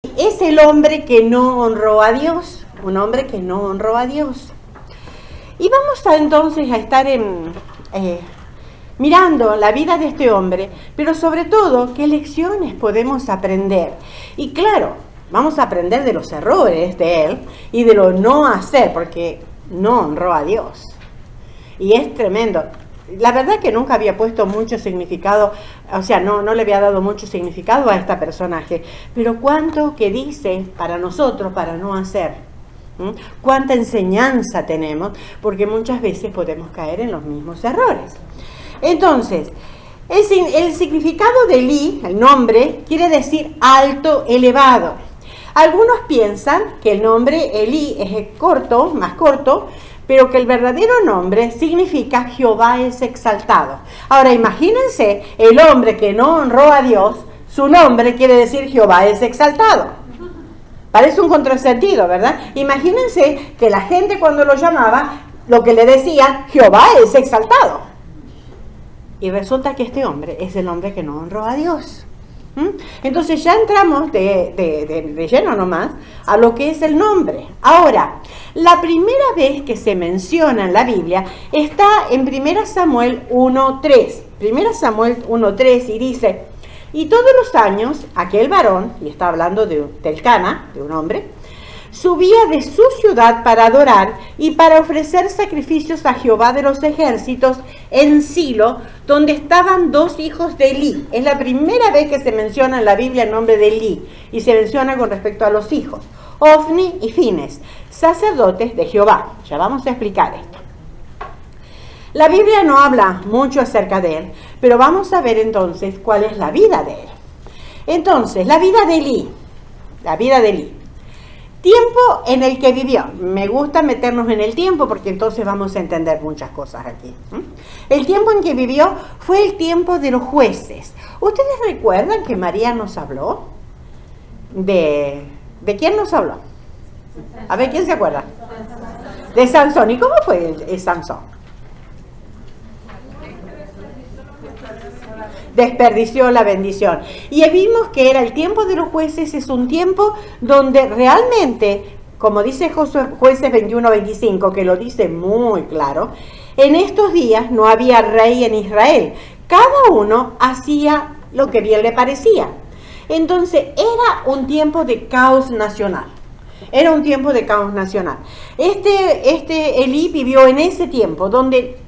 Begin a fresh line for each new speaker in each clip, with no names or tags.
Es el hombre que no honró a Dios, un hombre que no honró a Dios. Y vamos entonces a estar mirando la vida de este hombre, pero sobre todo, qué lecciones podemos aprender. Y claro, vamos a aprender de los errores de él y de lo no hacer, porque no honró a Dios. Y es tremendo. La verdad que nunca había puesto mucho significado, o sea, no le había dado mucho significado a este personaje, pero cuánto que dice para nosotros, para no hacer. Cuánta enseñanza tenemos, porque muchas veces podemos caer en los mismos errores. Entonces, el significado de Elí, el nombre, quiere decir alto, elevado. Algunos piensan que el nombre Elí es corto, más corto, pero que el verdadero nombre significa Jehová es exaltado. Ahora imagínense, el hombre que no honró a Dios, su nombre quiere decir Jehová es exaltado. Parece un contrasentido, ¿verdad? Imagínense que la gente cuando lo llamaba, lo que le decía, Jehová es exaltado. Y resulta que este hombre es el hombre que no honró a Dios. Entonces ya entramos de lleno nomás a lo que es el nombre. Ahora, la primera vez que se menciona en la Biblia está en 1 Samuel 1:3. 1 Samuel 1:3 y dice: y todos los años aquel varón, y está hablando del Cana, de un hombre, subía de su ciudad para adorar y para ofrecer sacrificios a Jehová de los ejércitos en Silo, donde estaban dos hijos de Elí. Es la primera vez que se menciona en la Biblia el nombre de Elí, y se menciona con respecto a los hijos, Ofni y Fines, sacerdotes de Jehová. Ya vamos a explicar esto. La Biblia no habla mucho acerca de él, pero vamos a ver entonces cuál es la vida de él. Entonces, la vida de Elí. Tiempo en el que vivió. Me gusta meternos en el tiempo porque entonces vamos a entender muchas cosas aquí. El tiempo en que vivió fue el tiempo de los jueces. ¿Ustedes recuerdan que María nos habló? ¿De quién nos habló? A ver, ¿quién se acuerda? De Sansón. ¿Y cómo fue el Sansón? Desperdició la bendición. Y vimos que era el tiempo de los jueces, es un tiempo donde realmente, como dice Jueces 21:25, que lo dice muy claro, en estos días no había rey en Israel. Cada uno hacía lo que bien le parecía. Entonces era un tiempo de caos nacional. Era un tiempo de caos nacional. Elí vivió en ese tiempo donde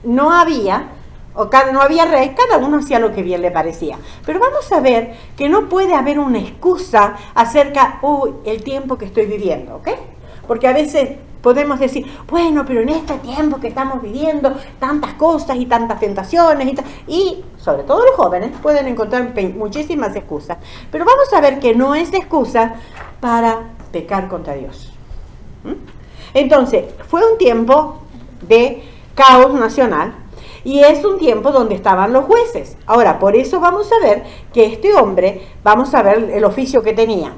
no había rey, cada uno hacía lo que bien le parecía. Pero vamos a ver que no puede haber una excusa acerca el tiempo que estoy viviendo, ¿ok? Porque a veces podemos decir, bueno, pero en este tiempo que estamos viviendo, tantas cosas y tantas tentaciones, y sobre todo los jóvenes pueden encontrar muchísimas excusas. Pero vamos a ver que no es excusa para pecar contra Dios. Entonces, fue un tiempo de caos nacional. Y es un tiempo donde estaban los jueces. Ahora, por eso vamos a ver que este hombre, vamos a ver el oficio que tenía.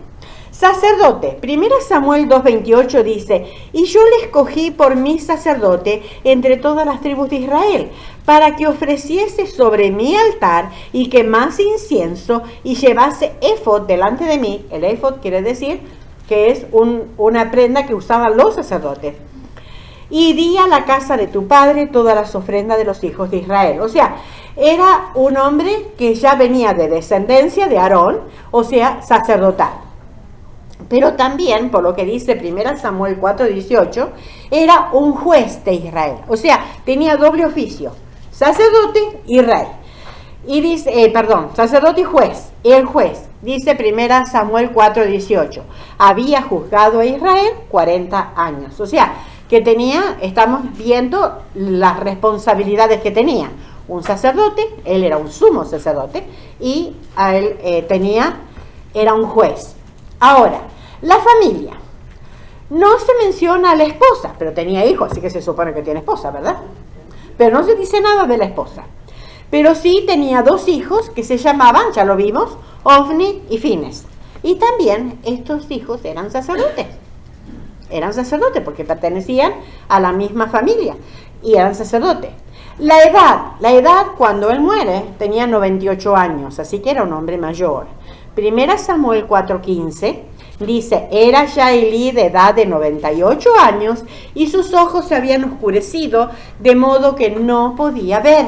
Sacerdote, 1 Samuel 2:28 dice: y yo le escogí por mi sacerdote entre todas las tribus de Israel, para que ofreciese sobre mi altar y quemase incienso y llevase éfod delante de mí. El éfod quiere decir que es una prenda que usaban los sacerdotes. Y di a la casa de tu padre todas las ofrendas de los hijos de Israel. O sea, era un hombre que ya venía de descendencia de Aarón, o sea, sacerdotal. Pero también, por lo que dice 1 Samuel 4:18, era un juez de Israel. O sea, tenía doble oficio, sacerdote y rey. Y dice, sacerdote y juez. El juez, dice 1 Samuel 4:18, había juzgado a Israel 40 años. O sea, que estamos viendo las responsabilidades que tenía. Un sacerdote, él era un sumo sacerdote, y a él era un juez. Ahora, la familia. No se menciona a la esposa, pero tenía hijos, así que se supone que tiene esposa, ¿verdad? Pero no se dice nada de la esposa. Pero sí tenía dos hijos que se llamaban, ya lo vimos, Ofni y Fines. Y también estos hijos eran sacerdotes. Eran sacerdotes porque pertenecían a la misma familia y eran sacerdotes. La edad cuando él muere tenía 98 años, así que era un hombre mayor. Primera Samuel 4:15 dice, era ya Elí de edad de 98 años y sus ojos se habían oscurecido de modo que no podía ver.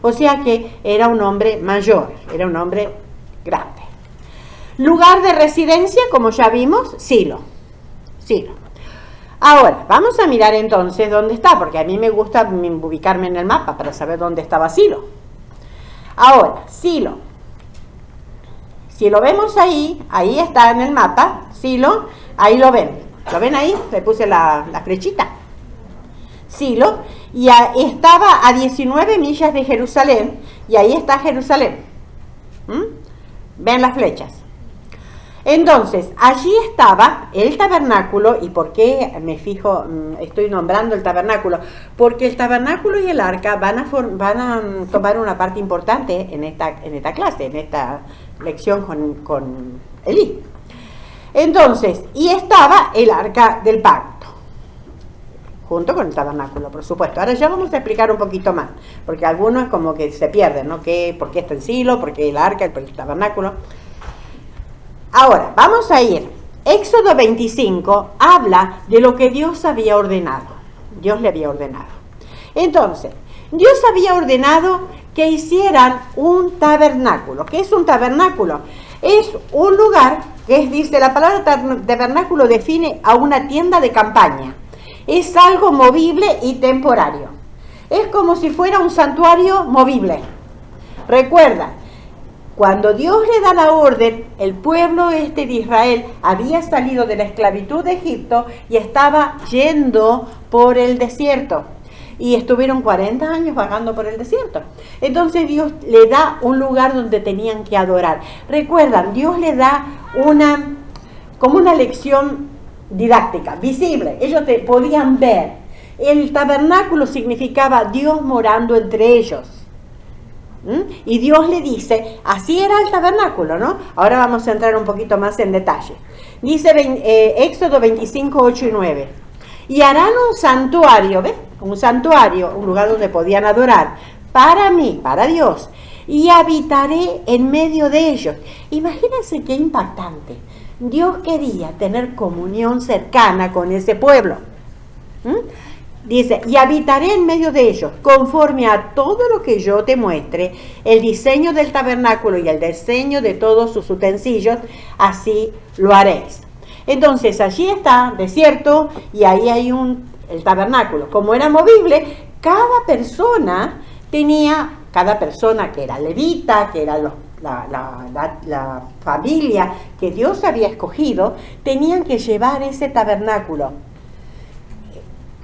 O sea que era un hombre mayor, era un hombre grande. Lugar de residencia, como ya vimos, Silo. Silo. Ahora, vamos a mirar entonces dónde está, porque a mí me gusta ubicarme en el mapa para saber dónde estaba Silo. Ahora, Silo. Si lo vemos ahí está en el mapa, Silo, ahí lo ven. ¿Lo ven ahí? Le puse la flechita. Silo, y estaba a 19 millas de Jerusalén, y ahí está Jerusalén. ¿Ven las flechas? Entonces, allí estaba el tabernáculo. ¿Y por qué me fijo, estoy nombrando el tabernáculo? Porque el tabernáculo y el arca van a tomar una parte importante en esta clase, en esta lección con Elí. Entonces, y estaba el arca del pacto, junto con el tabernáculo, por supuesto. Ahora ya vamos a explicar un poquito más, porque algunos como que se pierden, ¿no? ¿Por qué está en Silo? ¿Por qué el arca? El tabernáculo? Ahora, vamos a ir. Éxodo 25 habla de lo que Dios había ordenado. Dios le había ordenado. Entonces, Dios había ordenado que hicieran un tabernáculo. ¿Qué es un tabernáculo? Es un lugar que dice, la palabra tabernáculo define a una tienda de campaña. Es algo movible y temporario. Es como si fuera un santuario movible. Recuerda, cuando Dios le da la orden, el pueblo de Israel había salido de la esclavitud de Egipto y estaba yendo por el desierto. Y estuvieron 40 años vagando por el desierto. Entonces Dios le da un lugar donde tenían que adorar. Recuerdan, Dios le da como una lección didáctica, visible. Ellos podían ver. El tabernáculo significaba Dios morando entre ellos. Y Dios le dice, así era el tabernáculo, ¿no? Ahora vamos a entrar un poquito más en detalle. Dice Éxodo 25, 8 y 9. Y harán un santuario, ¿ves? Un santuario, un lugar donde podían adorar, para mí, para Dios, y habitaré en medio de ellos. Imagínense qué impactante. Dios quería tener comunión cercana con ese pueblo. Dice, y habitaré en medio de ellos, conforme a todo lo que yo te muestre, el diseño del tabernáculo y el diseño de todos sus utensilios, así lo haréis. Entonces, allí está, desierto, y ahí hay el tabernáculo. Como era movible, cada persona que era levita, que era la familia que Dios había escogido, tenían que llevar ese tabernáculo.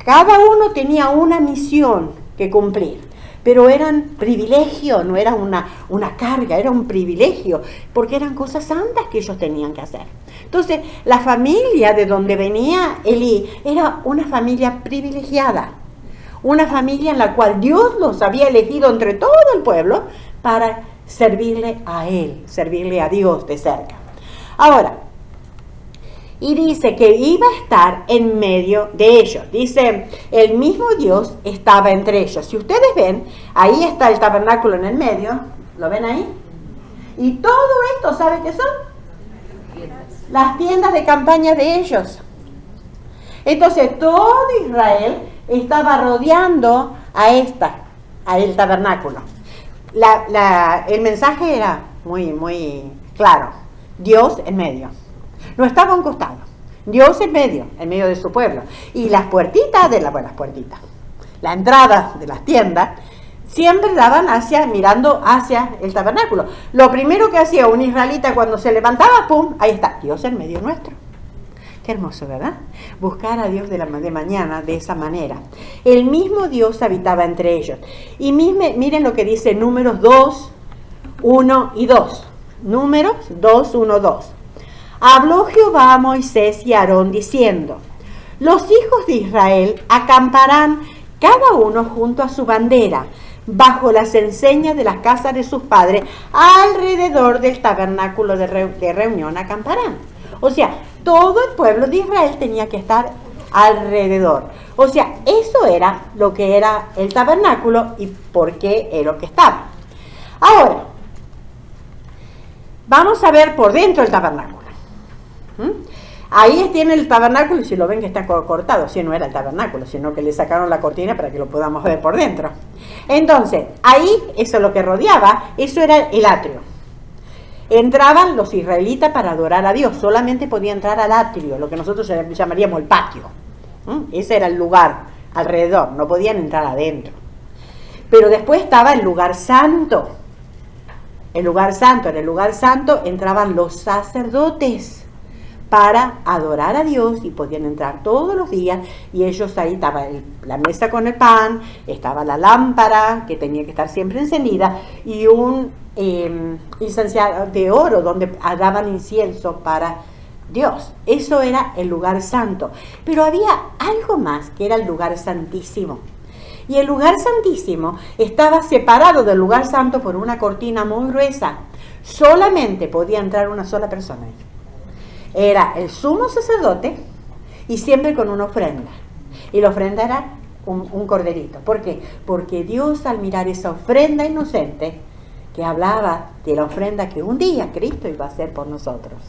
Cada uno tenía una misión que cumplir, pero eran privilegios, no era una carga, era un privilegio, porque eran cosas santas que ellos tenían que hacer. Entonces, la familia de donde venía Elí era una familia privilegiada, una familia en la cual Dios los había elegido entre todo el pueblo para servirle a Él, servirle a Dios de cerca. Ahora, y dice que iba a estar en medio de ellos. Dice, el mismo Dios estaba entre ellos. Si ustedes ven, ahí está el tabernáculo en el medio. ¿Lo ven ahí? Y todo esto, ¿sabe qué son? Las tiendas de campaña de ellos. Entonces, todo Israel estaba rodeando a el tabernáculo. El mensaje era muy, muy claro. Dios en medio. No estaba a un costado. Dios en medio de su pueblo. Y las puertitas la entrada de las tiendas, siempre daban mirando hacia el tabernáculo. Lo primero que hacía un israelita cuando se levantaba, ¡pum!, ahí está, Dios en medio nuestro. Qué hermoso, ¿verdad? Buscar a Dios de mañana de esa manera. El mismo Dios habitaba entre ellos. Y miren lo que dice Números 2, 1 y 2. Números 2, 1, 2. Habló Jehová a Moisés y a Aarón diciendo, los hijos de Israel acamparán cada uno junto a su bandera, bajo las enseñas de las casas de sus padres, alrededor del tabernáculo de reunión acamparán. O sea, todo el pueblo de Israel tenía que estar alrededor. O sea, eso era lo que era el tabernáculo y por qué era lo que estaba. Ahora, Vamos a ver por dentro el tabernáculo. Ahí tiene el tabernáculo y si lo ven que está cortado, si no era el tabernáculo, sino que le sacaron la cortina para que lo podamos ver por dentro. Entonces, ahí, eso lo que rodeaba, eso era el atrio. Entraban los israelitas para adorar a Dios, solamente podía entrar al atrio, lo que nosotros llamaríamos el patio. Ese era el lugar alrededor, no podían entrar adentro. Pero después estaba el lugar santo. El lugar santo, en el lugar santo entraban los sacerdotes para adorar a Dios y podían entrar todos los días y ellos ahí estaba la mesa con el pan, estaba la lámpara que tenía que estar siempre encendida y un incenciario de oro donde daban incienso para Dios. Eso era el lugar santo. Pero había algo más que era el lugar santísimo. Y el lugar santísimo estaba separado del lugar santo por una cortina muy gruesa. Solamente podía entrar una sola persona ahí. Era el sumo sacerdote y siempre con una ofrenda. Y la ofrenda era un corderito. ¿Por qué? Porque Dios, al mirar esa ofrenda inocente, que hablaba de la ofrenda que un día Cristo iba a hacer por nosotros.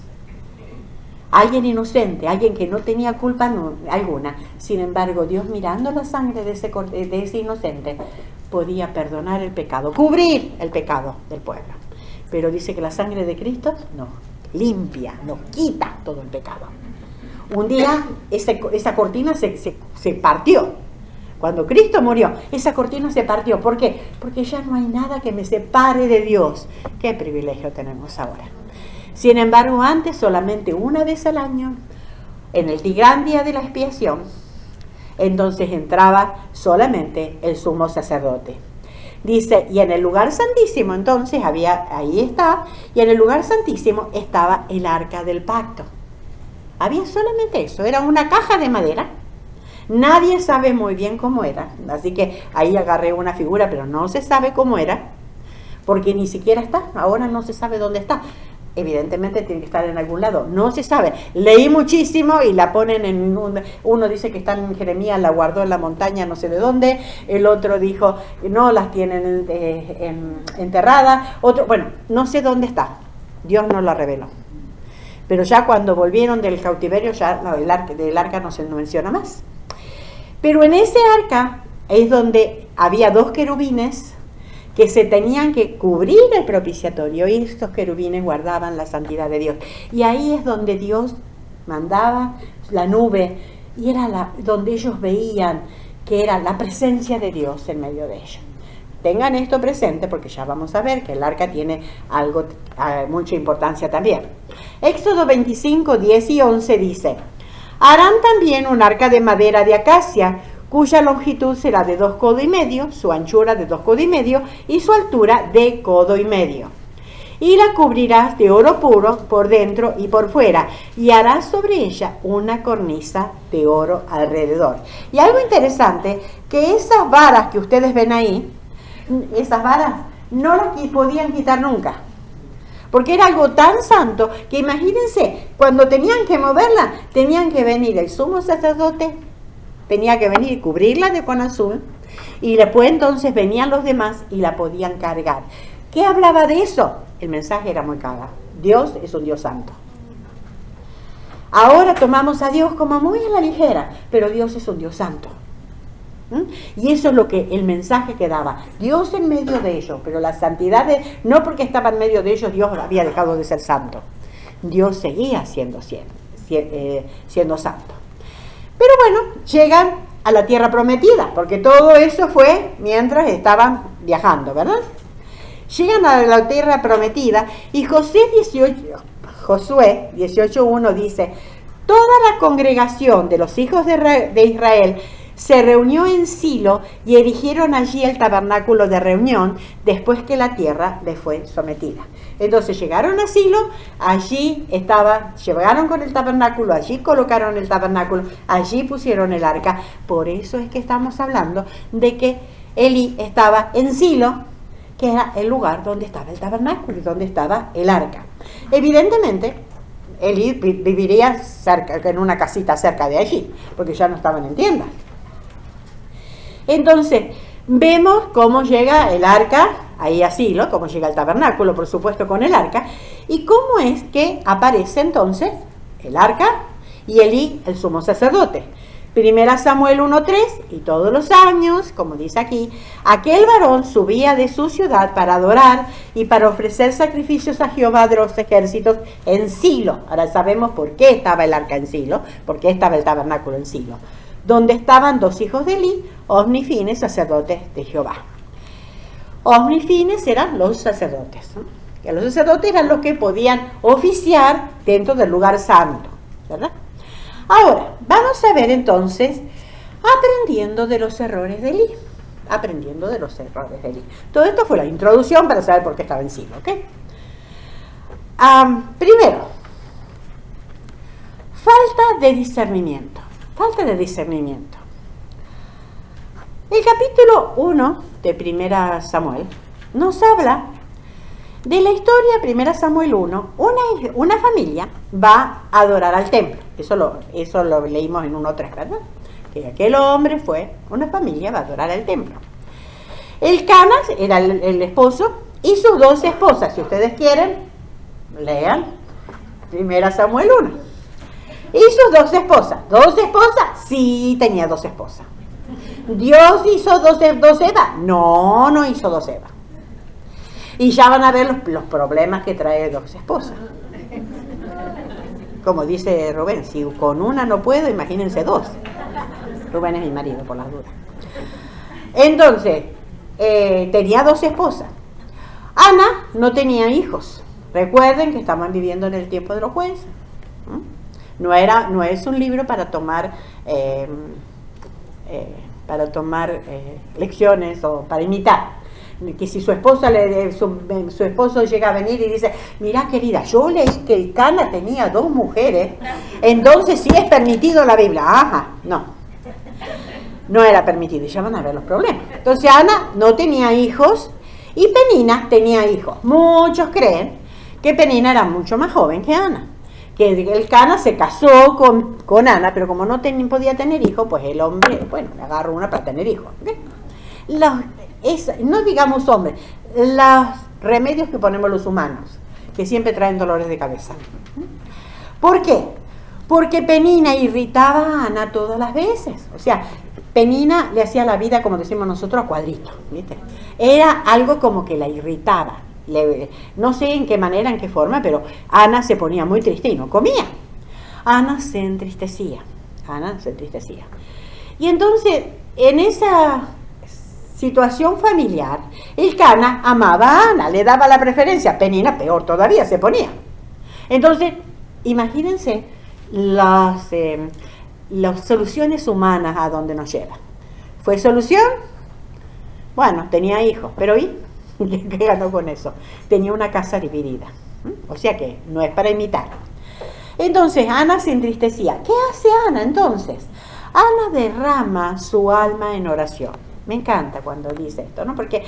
Alguien inocente, alguien que no tenía culpa alguna. Sin embargo, Dios, mirando la sangre de ese inocente, podía perdonar el pecado, cubrir el pecado del pueblo. Pero dice que la sangre de Cristo no, limpia, no quita todo el pecado. Un día esa cortina se partió. Cuando Cristo murió, esa cortina se partió. ¿Por qué? Porque ya no hay nada que me separe de Dios. Qué privilegio tenemos ahora. Sin embargo, antes, solamente una vez al año, en el gran día de la expiación, entonces entraba solamente el sumo sacerdote. Dice, y en el lugar santísimo, entonces, ahí está, y en el lugar santísimo estaba el arca del pacto. Había solamente eso, era una caja de madera. Nadie sabe muy bien cómo era, así que ahí agarré una figura, pero no se sabe cómo era, porque ni siquiera está, ahora no se sabe dónde está. Evidentemente tiene que estar en algún lado, no se sabe. Leí muchísimo y la ponen en uno dice que está en Jeremías, la guardó en la montaña no sé de dónde, el otro dijo no, las tienen enterrada, otro, bueno, no sé dónde está, Dios no la reveló. Pero ya cuando volvieron del cautiverio, ya del arca no se menciona más. Pero en ese arca es donde había dos querubines que se tenían que cubrir el propiciatorio y estos querubines guardaban la santidad de Dios. Y ahí es donde Dios mandaba la nube y era donde ellos veían que era la presencia de Dios en medio de ellos. Tengan esto presente porque ya vamos a ver que el arca tiene mucha importancia también. Éxodo 25, 10 y 11 dice: harán también un arca de madera de acacia, cuya longitud será de 2 codos y medio, su anchura de 2 codos y medio y su altura de codo y medio. Y la cubrirás de oro puro por dentro y por fuera, y harás sobre ella una cornisa de oro alrededor. Y algo interesante, que esas varas que ustedes ven ahí, esas varas no las podían quitar nunca. Porque era algo tan santo que imagínense, cuando tenían que moverla, tenían que venir el sumo sacerdote, tenía que venir y cubrirla de con azul, y después entonces venían los demás y la podían cargar. ¿Qué hablaba de eso? El mensaje era muy claro. Dios es un Dios santo. Ahora tomamos a Dios como muy a la ligera, pero Dios es un Dios santo. Y eso es lo que el mensaje que daba. Dios en medio de ellos, pero la santidad, no porque estaba en medio de ellos, Dios había dejado de ser santo. Dios seguía siendo santo. Pero bueno, llegan a la tierra prometida, porque todo eso fue mientras estaban viajando, ¿verdad? Llegan a la tierra prometida y Josué 18:1 dice: toda la congregación de los hijos de Israel se reunió en Silo y erigieron allí el tabernáculo de reunión después que la tierra les fue sometida. Entonces llegaron a Silo, allí llegaron con el tabernáculo, allí colocaron el tabernáculo, allí pusieron el arca. Por eso es que estamos hablando de que Elí estaba en Silo, que era el lugar donde estaba el tabernáculo y donde estaba el arca. Evidentemente, Elí viviría en una casita cerca de allí, porque ya no estaban en tiendas. Entonces, Vemos cómo llega el arca, ahí a Silo, cómo llega el tabernáculo, por supuesto, con el arca, y cómo es que aparece entonces el arca y Elí, el sumo sacerdote. Primera Samuel 1:3, y todos los años, como dice aquí, aquel varón subía de su ciudad para adorar y para ofrecer sacrificios a Jehová de los ejércitos en Silo. Ahora sabemos por qué estaba el arca en Silo, por qué estaba el tabernáculo en Silo, donde estaban dos hijos de Elí, Ofni y Fines, sacerdotes de Jehová. Ofni y Fines eran los sacerdotes, ¿no? Que los sacerdotes eran los que podían oficiar dentro del lugar santo, ¿verdad? Ahora, vamos a ver entonces, aprendiendo de los errores de Elí. Aprendiendo de los errores de Elí. Todo esto fue la introducción para saber por qué estaba en Silo, ¿ok? Primero, falta de discernimiento. Falta de discernimiento. El capítulo 1 de Primera Samuel nos habla de la historia. Primera Samuel 1, una familia va a adorar al templo. Eso lo leímos en 1:3, ¿verdad? Que aquel hombre una familia va a adorar al templo. El Canas era el esposo y sus dos esposas. Si ustedes quieren, lean Primera Samuel 1. Y sus dos esposas. ¿Dos esposas? Sí, tenía dos esposas. ¿Dios hizo dos Evas? No, no hizo dos Evas. Y ya van a ver los problemas que trae dos esposas. Como dice Rubén, si con una no puedo, imagínense dos. Rubén es mi marido, por las dudas. Entonces, tenía dos esposas. Ana no tenía hijos. Recuerden que estaban viviendo en el tiempo de los jueces. No es un libro para tomar lecciones o para imitar. Que si su esposo llega a venir y dice, mira querida, yo leí que el Cana tenía dos mujeres, entonces sí es permitido la Biblia. Ajá, no era permitido, y ya van a ver los problemas. Entonces Ana no tenía hijos y Penina tenía hijos. Muchos creen que Penina era mucho más joven que Ana, que el Cana se casó con Ana, pero como no podía tener hijos, pues el hombre, le agarró una para tener hijos, ¿okay? No digamos hombres, los remedios que ponemos los humanos, que siempre traen dolores de cabeza. ¿Por qué? Porque Penina irritaba a Ana todas las veces. O sea, Penina le hacía la vida, como decimos nosotros, a cuadritos, ¿viste? Era algo como que la irritaba. No sé en qué manera, en qué forma, pero Ana se ponía muy triste y no comía. Ana se entristecía. Y entonces, en esa situación familiar, el Cana amaba a Ana, le daba la preferencia. Penina peor todavía se ponía. Entonces, imagínense las soluciones humanas a donde nos lleva. ¿Fue solución? Bueno, tenía hijos, pero ¿y qué ganó con eso? Tenía una casa dividida. O sea que no es para imitar. Entonces Ana se entristecía. ¿Qué hace Ana entonces? Ana derrama su alma en oración. Me encanta cuando dice esto, ¿no? Porque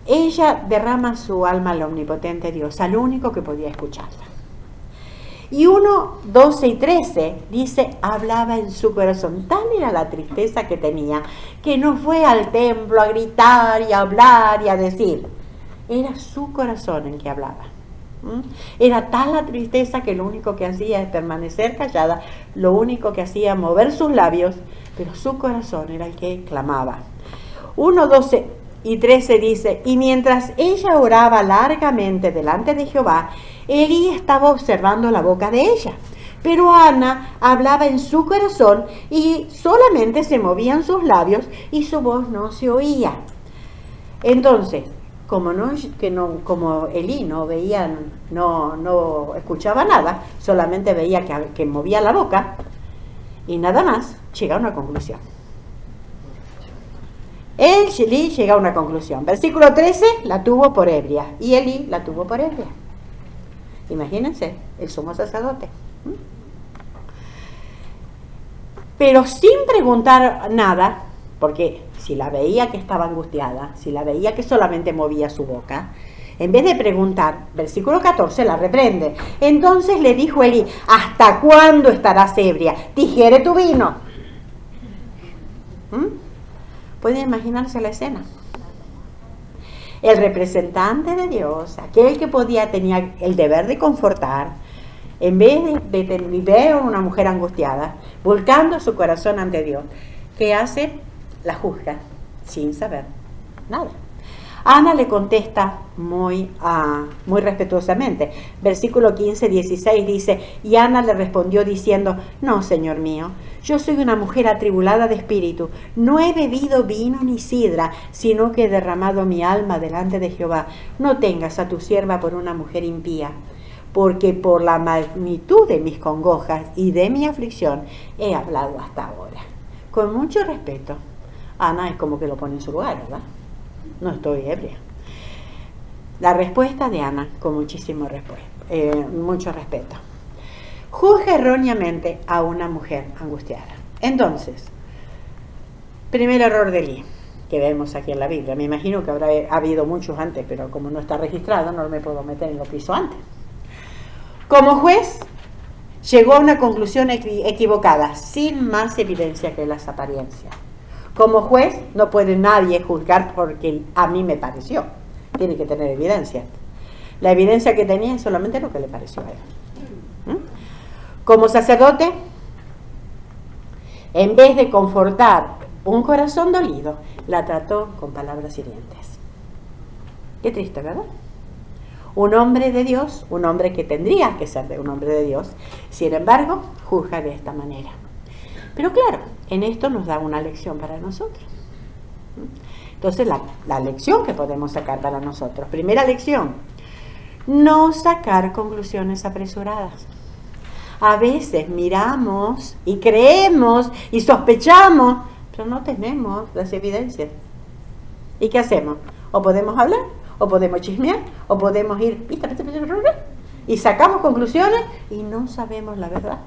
ella derrama su alma al omnipotente Dios, al único que podía escucharla. Y 1:12 y 13 dice, hablaba en su corazón. Tan era la tristeza que tenía, que no fue al templo a gritar y a hablar y a decir. Era su corazón en que hablaba. Era tal la tristeza que lo único que hacía es permanecer callada, lo único que hacía mover sus labios, pero su corazón era el que clamaba. 1:12 y 13 dice, y mientras ella oraba largamente delante de Jehová, Elí estaba observando la boca de ella. Pero Ana hablaba en su corazón y solamente se movían sus labios y su voz no se oía. Entonces, como Elí no veía, no escuchaba nada, solamente veía que movía la boca y nada más, llega a una conclusión. Elí llega a una conclusión. Versículo 13, la tuvo por ebria. Y Elí la tuvo por ebria. Imagínense, el sumo sacerdote. Pero sin preguntar nada, porque si la veía que estaba angustiada, si la veía que solamente movía su boca, en vez de preguntar, versículo 14, la reprende. Entonces le dijo Elí, ¿hasta cuándo estarás ebria? Digiere tu vino. Pueden imaginarse la escena. El representante de Dios, aquel que tenía el deber de confortar, en vez de ver a una mujer angustiada, volcando su corazón ante Dios, ¿qué hace? La juzga, sin saber nada. Ana le contesta muy respetuosamente. Versículo 15-16 dice, y Ana le respondió diciendo, no, Señor mío, yo soy una mujer atribulada de espíritu, no he bebido vino ni sidra, sino que he derramado mi alma delante de Jehová. No tengas a tu sierva por una mujer impía, porque por la magnitud de mis congojas y de mi aflicción he hablado hasta ahora. Con mucho respeto. Ana es como que lo pone en su lugar, ¿verdad? No estoy ebria. La respuesta de Ana, con mucho respeto. Juzga erróneamente a una mujer angustiada. Entonces, primer error de Elí, que vemos aquí en la Biblia. Me imagino que habrá habido muchos antes, pero como no está registrado, no me puedo meter en lo que hizo antes. Como juez, llegó a una conclusión equivocada, sin más evidencia que las apariencias. Como juez no puede nadie juzgar porque a mí me pareció. Tiene que tener evidencia. La evidencia que tenía es solamente lo que le pareció a él. Como sacerdote, en vez de confortar un corazón dolido, la trató con palabras hirientes. Qué triste, ¿verdad? Un hombre de Dios, un hombre que tendría que ser un hombre de Dios, sin embargo, juzga de esta manera. Pero claro, en esto nos da una lección para nosotros. Entonces, la lección que podemos sacar para nosotros. Primera lección, no sacar conclusiones apresuradas. A veces miramos y creemos y sospechamos, pero no tenemos las evidencias. ¿Y qué hacemos? O podemos hablar, o podemos chismear, o podemos ir y sacamos conclusiones y no sabemos la verdad.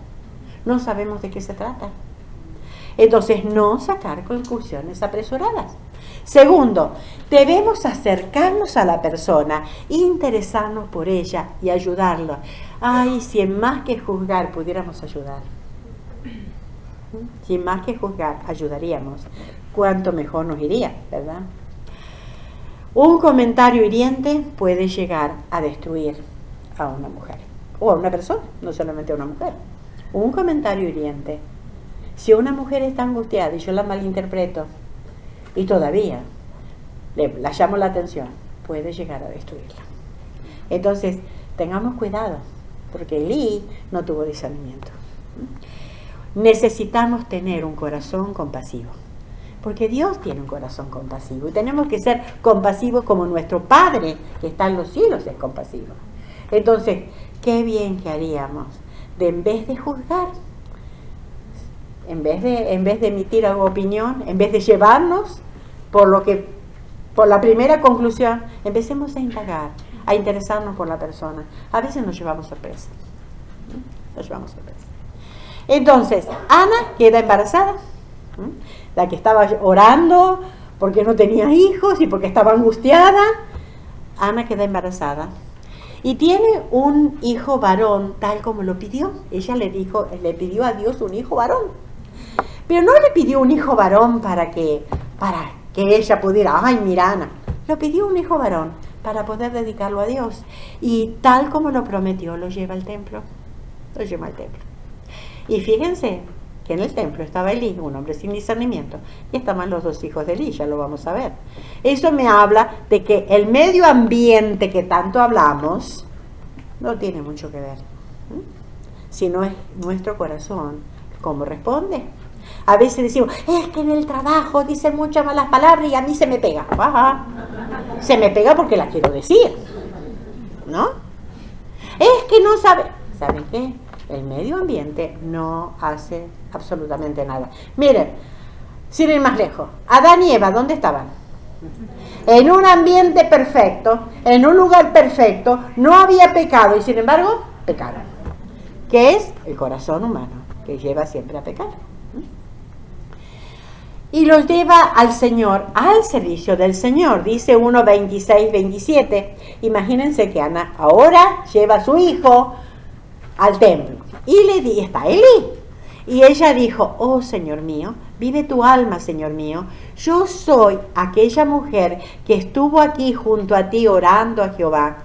No sabemos de qué se trata. Entonces, no sacar conclusiones apresuradas. Segundo, debemos acercarnos a la persona, interesarnos por ella y ayudarla. Ay, si en más que juzgar pudiéramos ayudar. Si en más que juzgar ayudaríamos, cuánto mejor nos iría, ¿verdad? Un comentario hiriente puede llegar a destruir a una mujer o a una persona, no solamente a una mujer. Un comentario hiriente. Si una mujer está angustiada y yo la malinterpreto y todavía la llamo la atención, puede llegar a destruirla. Entonces, tengamos cuidado, porque Elí no tuvo discernimiento. Necesitamos tener un corazón compasivo, porque Dios tiene un corazón compasivo y tenemos que ser compasivos como nuestro Padre que está en los cielos es compasivo. Entonces, qué bien que haríamos de en vez de juzgar, en vez de emitir alguna opinión, en vez de llevarnos por la primera conclusión, empecemos a indagar, a interesarnos por la persona. A veces nos llevamos sorpresa. Entonces, Ana queda embarazada, la que estaba orando porque no tenía hijos y porque estaba angustiada. Ana queda embarazada y tiene un hijo varón tal como lo pidió. Ella le pidió a Dios un hijo varón, pero no le pidió un hijo varón para que ella pudiera, ay, mira, Ana, lo pidió un hijo varón para poder dedicarlo a Dios, y tal como lo prometió, lo lleva al templo. Y fíjense que en el templo estaba Elí, un hombre sin discernimiento, y estaban los dos hijos de Elí, ya lo vamos a ver. Eso me habla de que el medio ambiente que tanto hablamos no tiene mucho que ver, sino es nuestro corazón, cómo responde. A veces decimos, es que en el trabajo dicen muchas malas palabras y a mí se me pega. Ajá. Se me pega porque la quiero decir, ¿no? Es que no sabe. ¿Saben qué? El medio ambiente no hace absolutamente nada. Miren, sin ir más lejos, Adán y Eva, ¿dónde estaban? En un ambiente perfecto, en un lugar perfecto, no había pecado y sin embargo, pecaron. ¿Qué es? El corazón humano, que lleva siempre a pecar. Y los lleva al Señor, al servicio del Señor. Dice 1:26-27. Imagínense que Ana ahora lleva a su hijo al templo. Y está Elí. Y ella dijo, oh Señor mío, Vive tu alma, Señor mío. Yo soy aquella mujer que estuvo aquí junto a ti orando a Jehová.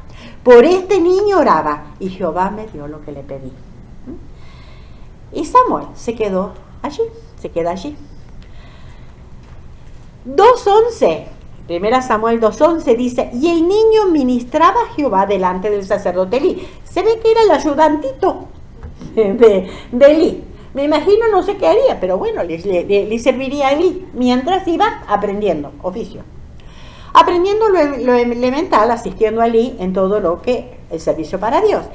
Por este niño oraba y Jehová me dio lo que le pedí. Y Samuel se quedó allí, se queda allí. 2:11, 1 Samuel 2:11 dice, y el niño ministraba a Jehová delante del sacerdote Elí. Se ve que era el ayudantito de Elí. Me imagino, no sé qué haría, pero bueno, le serviría a Elí mientras iba aprendiendo oficio. Aprendiendo lo elemental, asistiendo a Elí en todo lo que el servicio para Dios.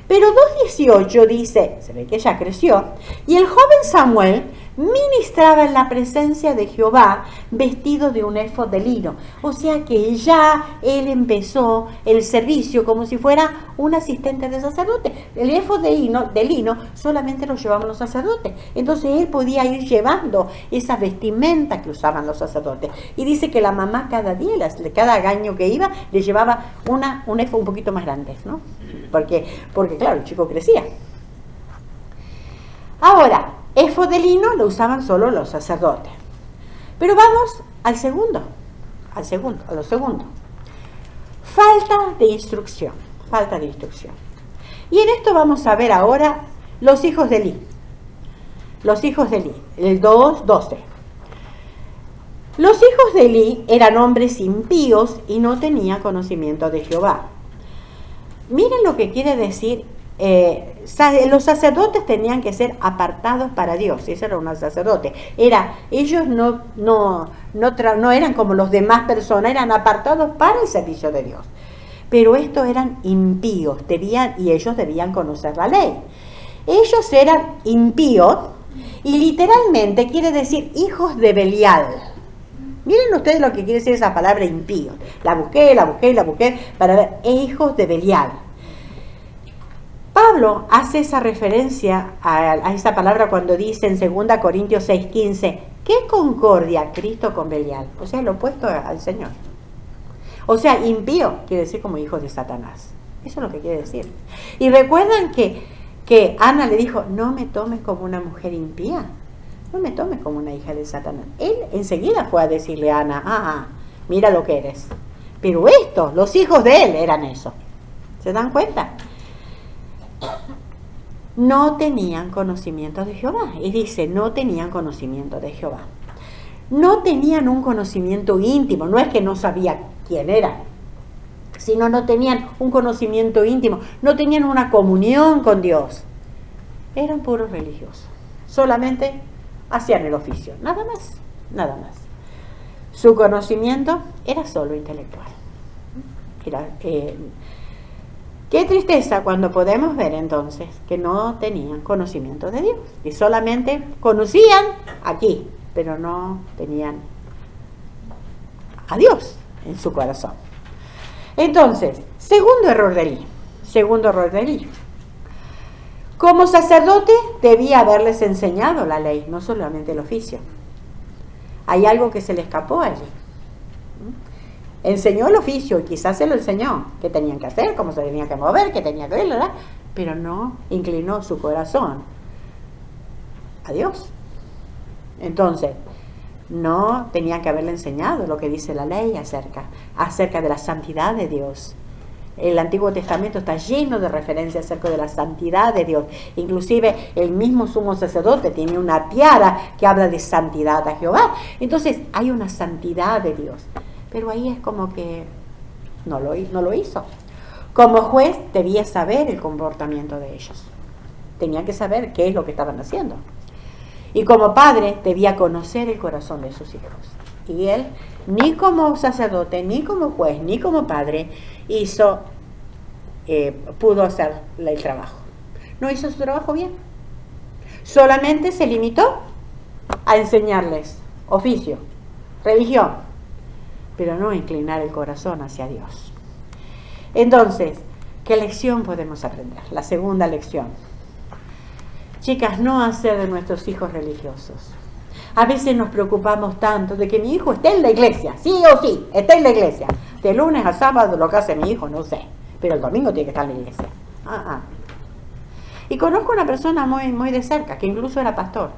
Pero 2:18 dice, se ve que ya creció, y el joven Samuel ministraba en la presencia de Jehová vestido de un éfod de lino. O sea que ya él empezó el servicio como si fuera un asistente de sacerdote. El éfod de lino solamente lo llevaban los sacerdotes. Entonces él podía ir llevando esa vestimenta que usaban los sacerdotes. Y dice que la mamá cada día, cada año que iba, le llevaba un éfod un poquito más grande, ¿no? Porque claro, el chico crecía. Ahora, éfod de lino lo usaban solo los sacerdotes. Pero vamos a lo segundo. Falta de instrucción. Y en esto vamos a ver ahora los hijos de Elí. El 2:12. Los hijos de Elí eran hombres impíos y no tenían conocimiento de Jehová. Miren lo que quiere decir. Los sacerdotes tenían que ser apartados para Dios. Ese era un sacerdote. Ellos no eran como los demás personas, eran apartados para el servicio de Dios. Pero estos eran impíos, y ellos debían conocer la ley. Ellos eran impíos y literalmente quiere decir hijos de Belial. Miren ustedes lo que quiere decir esa palabra impío. La busqué para ver, hijos de Belial. Pablo hace esa referencia a esa palabra cuando dice en 2 Corintios 6:15, ¿qué concordia Cristo con Belial? O sea, lo opuesto al Señor. O sea, impío quiere decir como hijos de Satanás. Eso es lo que quiere decir. Y recuerdan que Ana le dijo, no me tomes como una mujer impía, no me tomes como una hija de Satanás. Él enseguida fue a decirle a Ana, mira lo que eres. Pero estos, los hijos de él, eran eso. ¿Se dan cuenta? No tenían conocimiento de Jehová. Y dice, no tenían conocimiento de Jehová. No tenían un conocimiento íntimo. No es que no sabía quién era, sino no tenían un conocimiento íntimo. No tenían una comunión con Dios. Eran puros religiosos. Solamente hacían el oficio. Nada más. Su conocimiento era solo intelectual. Qué tristeza cuando podemos ver entonces que no tenían conocimiento de Dios y solamente conocían aquí, pero no tenían a Dios en su corazón. Entonces, segundo error de Elí. Como sacerdote debía haberles enseñado la ley, no solamente el oficio. Hay algo que se le escapó allí. Enseñó el oficio y quizás se lo enseñó, qué tenían que hacer, cómo se tenían que mover, qué tenía que ver, ¿verdad? Pero no inclinó su corazón a Dios. Entonces, no tenían que haberle enseñado lo que dice la ley acerca de la santidad de Dios. El Antiguo Testamento está lleno de referencias acerca de la santidad de Dios. Inclusive el mismo sumo sacerdote tiene una tiara que habla de santidad a Jehová. Entonces hay una santidad de Dios. Pero ahí es como que no lo hizo. Como juez debía saber el comportamiento de ellos. Tenía que saber qué es lo que estaban haciendo. Y como padre debía conocer el corazón de sus hijos. Y él, ni como sacerdote, ni como juez, ni como padre, pudo hacer el trabajo. No hizo su trabajo bien. Solamente se limitó a enseñarles oficio, religión, pero no inclinar el corazón hacia Dios. Entonces, ¿qué lección podemos aprender? La segunda lección. Chicas, no hacer de nuestros hijos religiosos. A veces nos preocupamos tanto de que mi hijo esté en la iglesia, sí o sí, esté en la iglesia. De lunes a sábado lo que hace mi hijo, no sé, pero el domingo tiene que estar en la iglesia. Y conozco una persona muy de cerca, que incluso era pastor.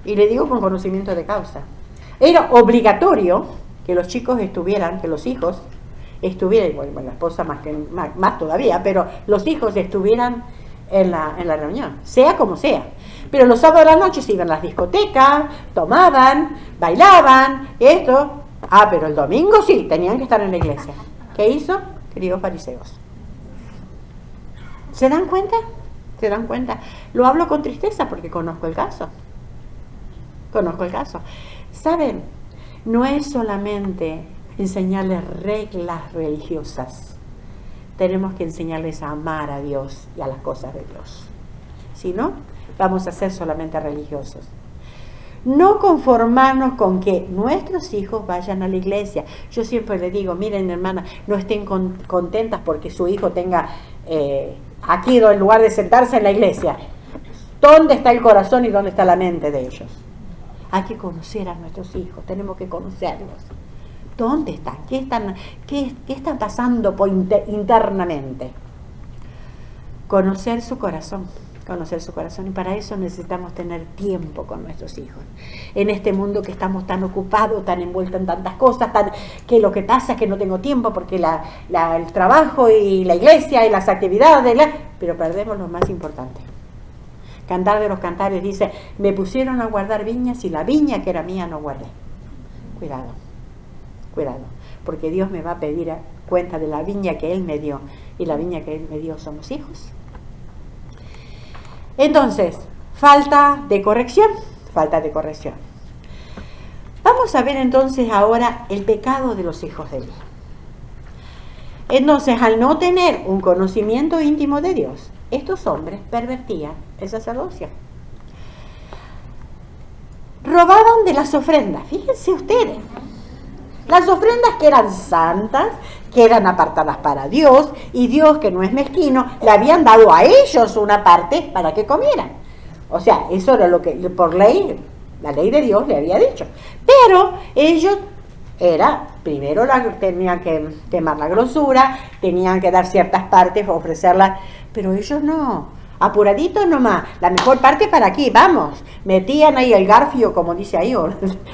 Y le digo con conocimiento de causa. Era obligatorio que los chicos estuvieran, que los hijos estuvieran, bueno, la esposa más todavía, pero los hijos estuvieran en la reunión, sea como sea. Pero los sábados de la noche se iban a las discotecas, tomaban, bailaban, esto. Pero el domingo sí, tenían que estar en la iglesia. ¿Qué hizo? Queridos fariseos. ¿Se dan cuenta? ¿Se dan cuenta? Lo hablo con tristeza porque conozco el caso. Conozco el caso. ¿Saben? No es solamente enseñarles reglas religiosas. Tenemos que enseñarles a amar a Dios y a las cosas de Dios. Si no, vamos a ser solamente religiosos. No conformarnos con que nuestros hijos vayan a la iglesia. Yo siempre les digo, miren hermana, no estén contentas porque su hijo tenga aquí en lugar de sentarse en la iglesia. ¿Dónde está el corazón y dónde está la mente de ellos? Hay que conocer a nuestros hijos, tenemos que conocerlos. ¿Dónde están? ¿Qué están pasando internamente? Conocer su corazón. Conocer su corazón, y para eso necesitamos tener tiempo con nuestros hijos. En este mundo que estamos tan ocupados, tan envueltos en tantas cosas, que lo que pasa es que no tengo tiempo porque el trabajo y la iglesia y las actividades, pero perdemos lo más importante. Cantar de los Cantares dice, me pusieron a guardar viñas y la viña que era mía no guardé. Cuidado, cuidado, porque Dios me va a pedir cuenta de la viña que Él me dio, y la viña que Él me dio son los hijos. Entonces, falta de corrección. Vamos a ver entonces ahora el pecado de los hijos de Eli. Entonces, al no tener un conocimiento íntimo de Dios, estos hombres pervertían el sacerdocio. Robaban de las ofrendas, fíjense ustedes. Las ofrendas que eran santas, que eran apartadas para Dios, y Dios, que no es mezquino, le habían dado a ellos una parte para que comieran. O sea, eso era lo que por ley, la ley de Dios le había dicho. Pero ellos primero tenían que quemar la grosura, tenían que dar ciertas partes, ofrecerlas, pero ellos no. Apuraditos nomás, la mejor parte para aquí, vamos. Metían ahí el garfio, como dice ahí, o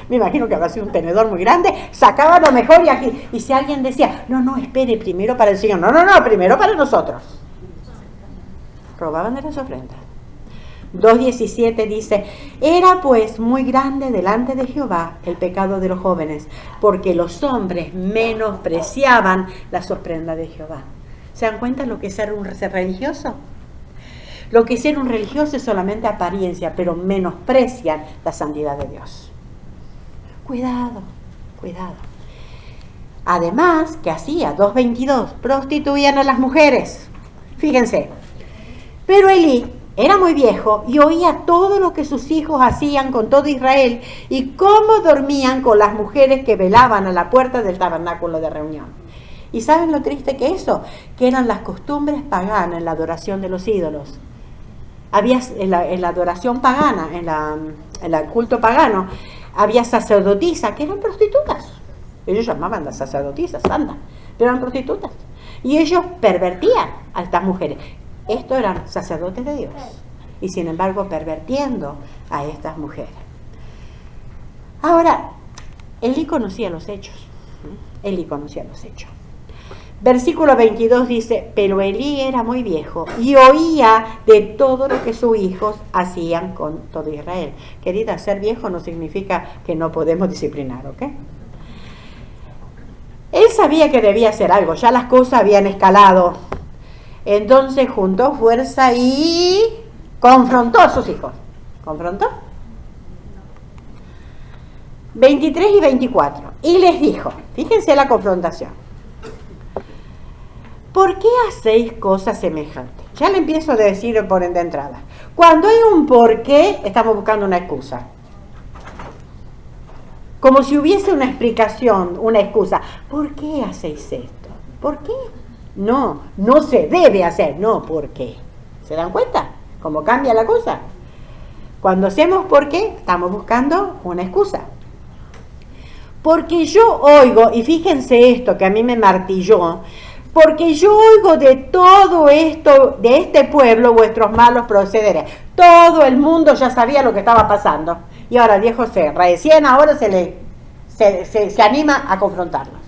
me imagino que habrá sido un tenedor muy grande, sacaban lo mejor y aquí. Y si alguien decía, no, espere, primero para el Señor, no, primero para nosotros. Robaban de las ofrendas. 2:17 dice, era pues muy grande delante de Jehová el pecado de los jóvenes, porque los hombres menospreciaban las ofrendas de Jehová. ¿Se dan cuenta lo que es ser un religioso? Lo que es ser un religioso es solamente apariencia, pero menosprecian la santidad de Dios. Cuidado, cuidado. Además, ¿qué hacía? 2:22, prostituían a las mujeres. Fíjense. Pero Elí era muy viejo y oía todo lo que sus hijos hacían con todo Israel y cómo dormían con las mujeres que velaban a la puerta del tabernáculo de reunión. ¿Y saben lo triste que eso? Que eran las costumbres paganas en la adoración de los ídolos. Había en la adoración pagana, en el culto pagano, había sacerdotisas que eran prostitutas. Ellos llamaban las sacerdotisas santas, pero eran prostitutas. Y ellos pervertían a estas mujeres. Estos eran sacerdotes de Dios. Y sin embargo, pervertiendo a estas mujeres. Ahora, Elí conocía los hechos. Elí conocía los hechos. Versículo 22 dice, pero Elí era muy viejo y oía de todo lo que sus hijos hacían con todo Israel. Querida, ser viejo no significa que no podemos disciplinar, ¿ok? Él sabía que debía hacer algo, ya las cosas habían escalado. Entonces juntó fuerza y confrontó a sus hijos. ¿Confrontó? 23 y 24. Y les dijo, fíjense la confrontación. ¿Por qué hacéis cosas semejantes? Ya le empiezo a decir por de entrada. Cuando hay un por qué, estamos buscando una excusa. Como si hubiese una explicación, una excusa. ¿Por qué hacéis esto? ¿Por qué? No se debe hacer. No, ¿por qué? ¿Se dan cuenta? ¿Cómo cambia la cosa? Cuando hacemos por qué, estamos buscando una excusa. Porque yo oigo, y fíjense esto que a mí me martilló, porque yo oigo de todo esto, de este pueblo, vuestros malos procederes. Todo el mundo ya sabía lo que estaba pasando. Y ahora el viejo recién ahora se anima a confrontarlos.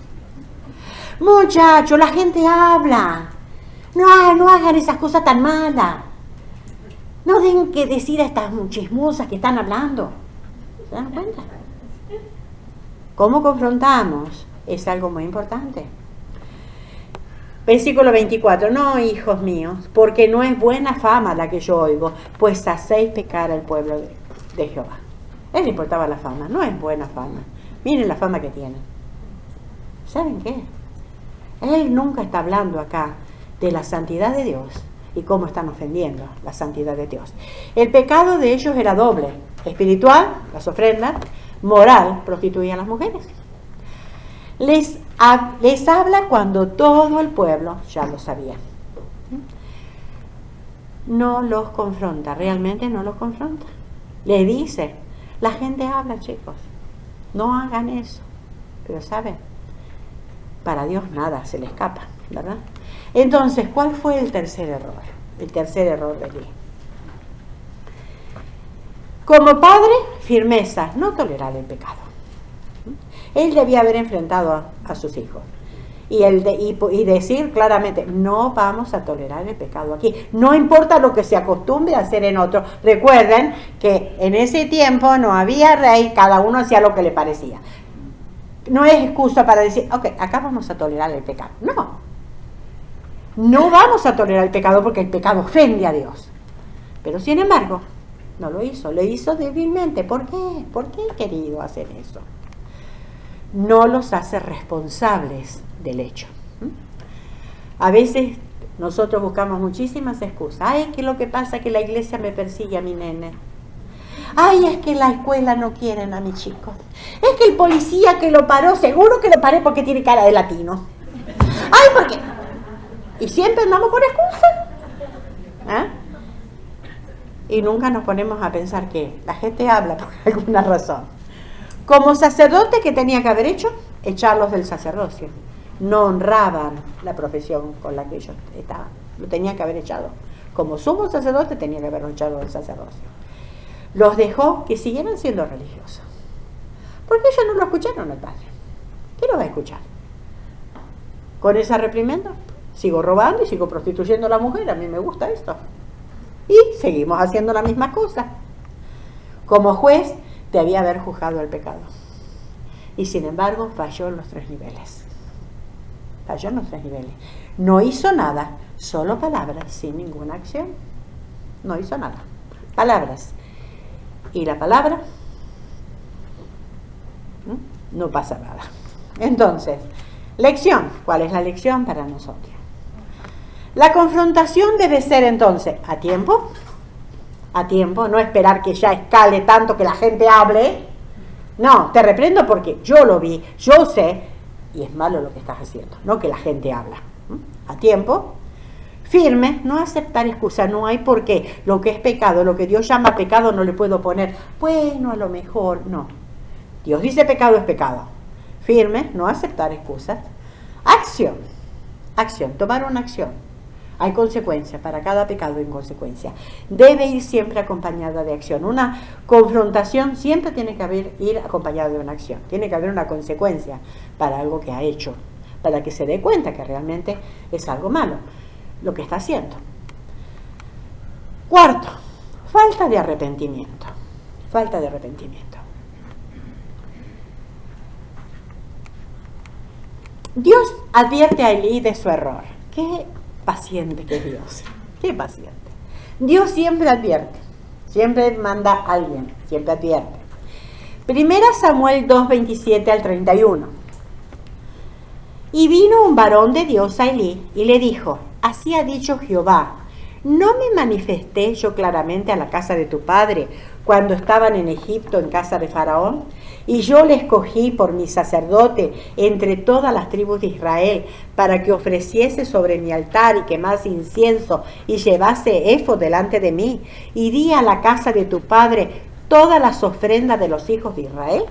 Muchachos, la gente habla. No hagan esas cosas tan malas. No den que decir a estas chismosas que están hablando. ¿Se dan cuenta? ¿Cómo confrontamos? Es algo muy importante. Versículo 24. No, hijos míos, porque no es buena fama la que yo oigo, pues hacéis pecar al pueblo de Jehová. A él le importaba la fama, no es buena fama. Miren la fama que tienen. ¿Saben qué? Él nunca está hablando acá de la santidad de Dios y cómo están ofendiendo la santidad de Dios. El pecado de ellos era doble: espiritual, las ofrendas; moral, prostituían a las mujeres. Les habla cuando todo el pueblo ya lo sabía. No los confronta, realmente no los confronta. Le dice, la gente habla, chicos, no hagan eso. Pero ¿saben? Para Dios nada se le escapa, ¿verdad? Entonces, ¿cuál fue el tercer error? El tercer error de Elí. Como padre, firmeza, no tolerar el pecado. Él debía haber enfrentado a sus hijos y decir claramente, no vamos a tolerar el pecado aquí. No importa lo que se acostumbre a hacer en otro. Recuerden que en ese tiempo no había rey, cada uno hacía lo que le parecía. No es excusa para decir, ok, acá vamos a tolerar el pecado. No vamos a tolerar el pecado porque el pecado ofende a Dios. Pero sin embargo, no lo hizo, lo hizo débilmente. ¿Por qué? ¿Por qué he querido hacer eso? No los hace responsables del hecho. A veces nosotros buscamos muchísimas excusas. Ay, que lo que pasa es que la iglesia me persigue a mi nene. Ay, es que la escuela no quieren a mi chico. Es que el policía que lo paró, seguro que lo paré porque tiene cara de latino. Ay, ¿por qué? Y siempre andamos con excusas. Y nunca nos ponemos a pensar que la gente habla por alguna razón. Como sacerdote, ¿qué tenía que haber hecho? Echarlos del sacerdocio. No honraban la profesión con la que ellos estaban. Lo tenía que haber echado. Como sumo sacerdote, tenía que haberlo echado del sacerdocio. Los dejó que siguieran siendo religiosos. Porque ellos no lo escucharon al padre. ¿Qué lo va a escuchar? Con esa reprimenda, sigo robando y sigo prostituyendo a la mujer. A mí me gusta esto. Y seguimos haciendo la misma cosa. Como juez, debía haber juzgado el pecado. Y sin embargo, falló en los 3 niveles. Falló en los 3 niveles. No hizo nada, solo palabras, sin ninguna acción. No hizo nada. Palabras. Y la palabra, no pasa nada. Entonces, lección. ¿Cuál es la lección para nosotros? La confrontación debe ser entonces a tiempo, no esperar que ya escale tanto que la gente hable. No, te reprendo porque yo lo vi, yo sé, y es malo lo que estás haciendo, no que la gente habla. A tiempo, firme, no aceptar excusas, no hay por qué. Lo que es pecado, lo que Dios llama pecado, no le puedo poner, bueno, a lo mejor, no. Dios dice pecado es pecado. Firme, no aceptar excusas. Acción, tomar una acción. Hay consecuencias para cada pecado en consecuencia. Debe ir siempre acompañada de acción. Una confrontación siempre tiene que ir acompañada de una acción. Tiene que haber una consecuencia para algo que ha hecho, para que se dé cuenta que realmente es algo malo lo que está haciendo. Cuarto, falta de arrepentimiento. Falta de arrepentimiento. Dios advierte a Elí de su error. Qué paciente que es Dios. Qué paciente. Dios siempre advierte. Siempre manda a alguien. Siempre advierte. Primera Samuel 2, 27 al 31. Y vino un varón de Dios a Elí y le dijo: así ha dicho Jehová, ¿no me manifesté yo claramente a la casa de tu padre cuando estaban en Egipto en casa de Faraón? Y yo le escogí por mi sacerdote entre todas las tribus de Israel para que ofreciese sobre mi altar y quemase incienso y llevase éfod delante de mí. Y di a la casa de tu padre todas las ofrendas de los hijos de Israel.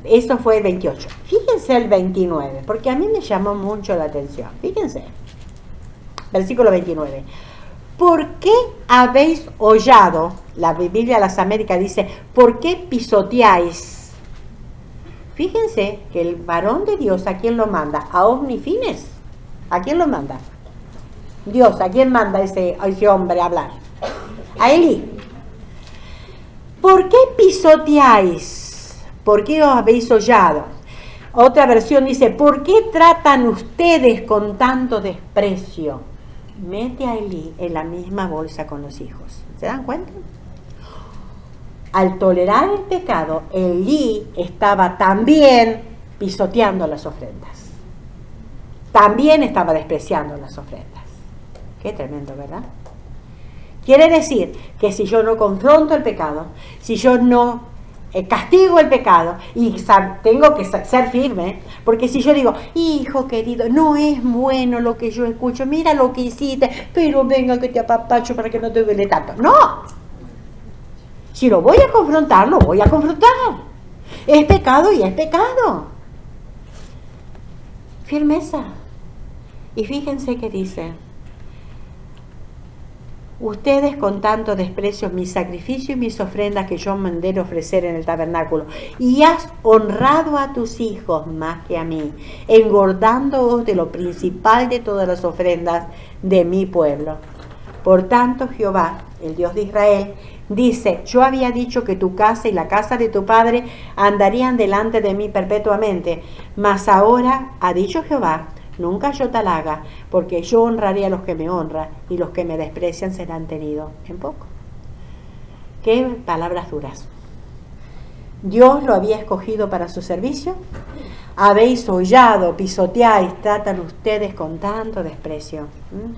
Eso fue el 28. Fíjense el 29, porque a mí me llamó mucho la atención. Fíjense. Versículo 29. ¿por qué habéis hollado? La Biblia de las Américas dice, ¿por qué pisoteáis? Fíjense que el varón de Dios, ¿a quién lo manda? A Ofni Finees. ¿A quién lo manda? Dios, ¿a quién manda a ese hombre a hablar? A Elí. ¿Por qué pisoteáis? ¿Por qué os habéis hollado? Otra versión dice, ¿por qué tratan ustedes con tanto desprecio? Mete a Elí en la misma bolsa con los hijos. ¿Se dan cuenta? Al tolerar el pecado, Elí estaba también pisoteando las ofrendas. También estaba despreciando las ofrendas. Qué tremendo, ¿verdad? Quiere decir que si yo no confronto el pecado, si yo no castigo el pecado, y tengo que ser firme, porque si yo digo, hijo querido, no es bueno lo que yo escucho, mira lo que hiciste, pero venga que te apapacho para que no te duele tanto. No, si lo voy a confrontar, lo voy a confrontar. Es pecado y es pecado. Firmeza. Y fíjense que dice, ustedes con tanto desprecio mis sacrificios y mis ofrendas que yo mandé ofrecer en el tabernáculo, y has honrado a tus hijos más que a mí, engordándoos de lo principal de todas las ofrendas de mi pueblo. Por tanto, Jehová, el Dios de Israel, dice, yo había dicho que tu casa y la casa de tu padre andarían delante de mí perpetuamente, mas ahora, ha dicho Jehová, nunca yo tal haga, porque yo honraré a los que me honran, y los que me desprecian serán tenidos en poco. Qué palabras duras. Dios lo había escogido para su servicio. Habéis hollado, pisoteáis, tratan ustedes con tanto desprecio.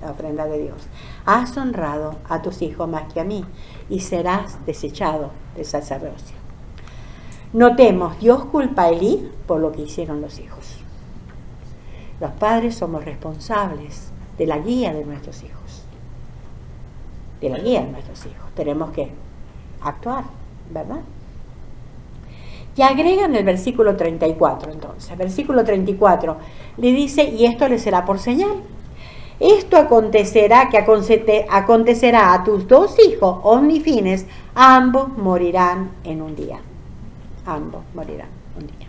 La ofrenda de Dios. Has honrado a tus hijos más que a mí, y serás desechado del sacerdocio. Notemos, Dios culpa a Elí por lo que hicieron los hijos. Los padres somos responsables de la guía de nuestros hijos. De la guía de nuestros hijos. Tenemos que actuar, ¿verdad? Y agregan el versículo 34, entonces. Versículo 34 le dice, y esto le será por señal. Esto acontecerá a tus dos hijos, Ofni y Finees, ambos morirán en un día. Ambos morirán un día.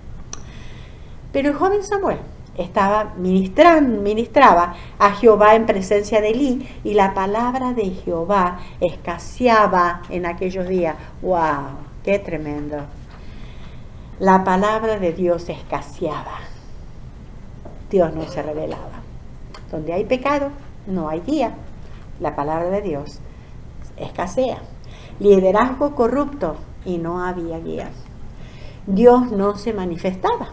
Pero el joven Samuel ministraba a Jehová en presencia de Elí, y la palabra de Jehová escaseaba en aquellos días. ¡Wow! ¡Qué tremendo! La palabra de Dios escaseaba. Dios no se revelaba. Donde hay pecado, no hay guía. La palabra de Dios escasea. Liderazgo corrupto, y no había guía. Dios no se manifestaba.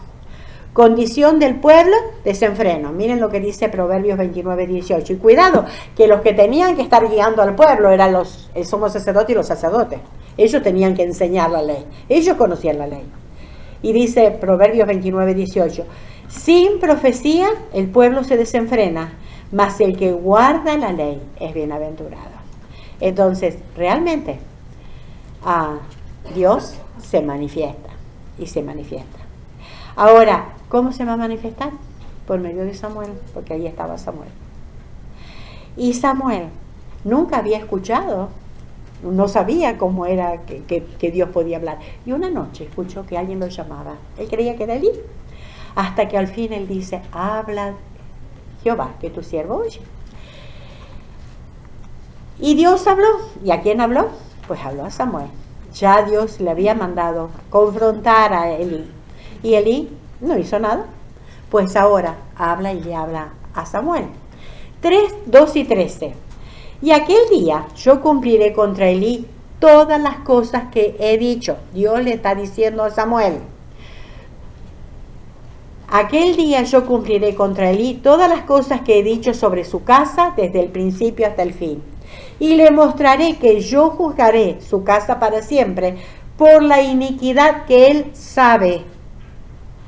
Condición del pueblo, desenfreno. Miren lo que dice Proverbios 29, 18. Y cuidado, que los que tenían que estar guiando al pueblo eran el sumo sacerdote y los sacerdotes. Ellos tenían que enseñar la ley. Ellos conocían la ley. Y dice Proverbios 29, 18. Sin profecía el pueblo se desenfrena, mas el que guarda la ley es bienaventurado. Entonces, realmente, Dios se manifiesta y se manifiesta. Ahora, ¿cómo se va a manifestar? Por medio de Samuel, porque ahí estaba Samuel. Y Samuel nunca había escuchado, no sabía cómo era que Dios podía hablar. Y una noche escuchó que alguien lo llamaba. Él creía que era Elí. Hasta que al fin él dice, habla Jehová, que tu siervo oye. Y Dios habló. ¿Y a quién habló? Pues habló a Samuel. Ya Dios le había mandado confrontar a Elí. Y Elí no hizo nada. Pues ahora habla y le habla a Samuel. 3, 2 y 13. Y aquel día yo cumpliré contra Elí todas las cosas que he dicho. Dios le está diciendo a Samuel. Aquel día yo cumpliré contra Elí todas las cosas que he dicho sobre su casa desde el principio hasta el fin. Y le mostraré que yo juzgaré su casa para siempre por la iniquidad que él sabe.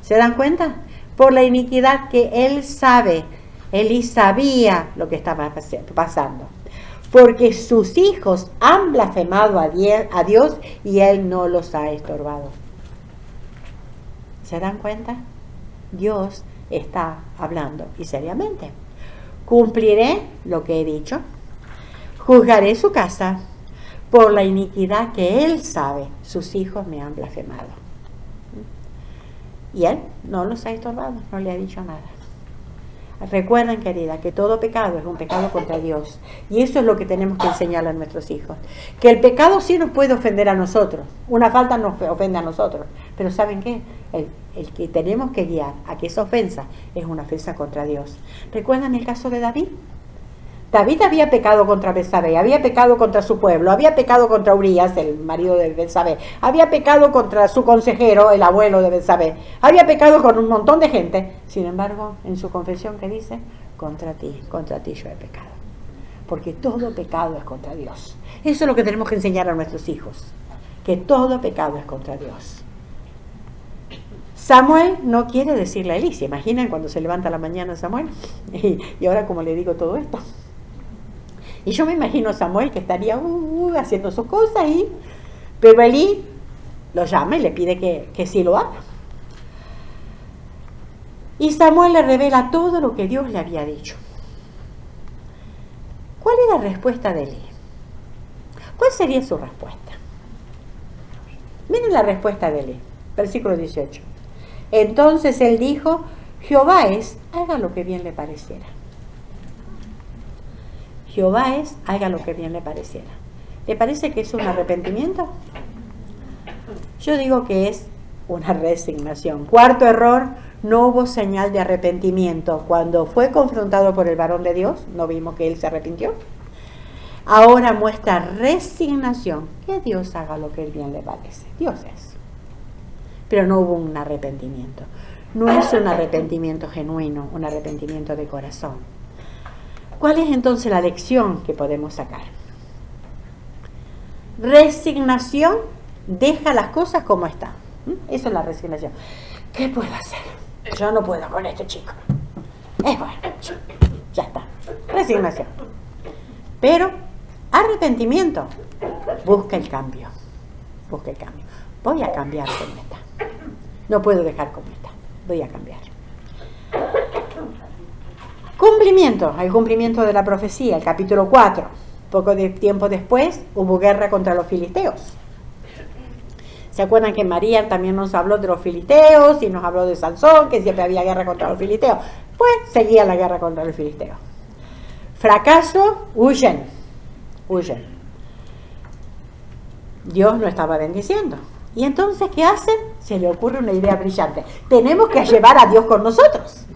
¿Se dan cuenta? Por la iniquidad que él sabe. Elí sabía lo que estaba pasando. Porque sus hijos han blasfemado a Dios y él no los ha estorbado. ¿Se dan cuenta? Dios está hablando y seriamente. Cumpliré lo que he dicho. Juzgaré su casa por la iniquidad que él sabe. Sus hijos me han blasfemado. Y él no los ha estorbado, no le ha dicho nada. Recuerden, querida, que todo pecado es un pecado contra Dios. Y eso es lo que tenemos que enseñarle a nuestros hijos. Que el pecado sí nos puede ofender a nosotros. Una falta nos ofende a nosotros. Pero ¿saben qué? El que tenemos que guiar a que esa ofensa es una ofensa contra Dios. ¿Recuerdan el caso de David? David había pecado contra Betsabé, había pecado contra su pueblo, había pecado contra Urías, el marido de Betsabé, había pecado contra su consejero, el abuelo de Betsabé, había pecado con un montón de gente. Sin embargo, en su confesión, ¿qué dice? Contra ti yo he pecado. Porque todo pecado es contra Dios. Eso es lo que tenemos que enseñar a nuestros hijos, que todo pecado es contra Dios. Samuel no quiere decirle a Elí. ¿Se imaginan cuando se levanta a la mañana Samuel? Y ahora como le digo todo esto. Y yo me imagino a Samuel que estaría haciendo sus cosas, pero Elí lo llama y le pide que sí lo haga. Y Samuel le revela todo lo que Dios le había dicho. ¿Cuál es la respuesta de Elí? ¿Cuál sería su respuesta? Miren la respuesta de Elí, versículo 18. Entonces él dijo, Jehová es, haga lo que bien le pareciera. Jehová es, haga lo que bien le pareciera. ¿Le parece que es un arrepentimiento? Yo digo que es una resignación. Cuarto error, no hubo señal de arrepentimiento. Cuando fue confrontado por el varón de Dios, no vimos que él se arrepintió. Ahora muestra resignación. Que Dios haga lo que bien le parece. Dios es. Pero no hubo un arrepentimiento. No es un arrepentimiento genuino, un arrepentimiento de corazón. ¿Cuál es entonces la lección que podemos sacar? Resignación, deja las cosas como están. Eso es la resignación. ¿Qué puedo hacer? Yo no puedo con este chico. Es bueno, ya está. Resignación. Pero arrepentimiento, busca el cambio. Busca el cambio. Voy a cambiar como está. No puedo dejar como está. Voy a cambiar. Cumplimiento, el cumplimiento de la profecía, el capítulo 4. Poco de tiempo después hubo guerra contra los filisteos. ¿Se acuerdan que María también nos habló de los filisteos y nos habló de Sansón, que siempre había guerra contra los filisteos? Pues seguía la guerra contra los filisteos. Fracaso, huyen. Dios no estaba bendiciendo. Y entonces, ¿qué hacen? Se le ocurre una idea brillante. Tenemos que llevar a Dios con nosotros.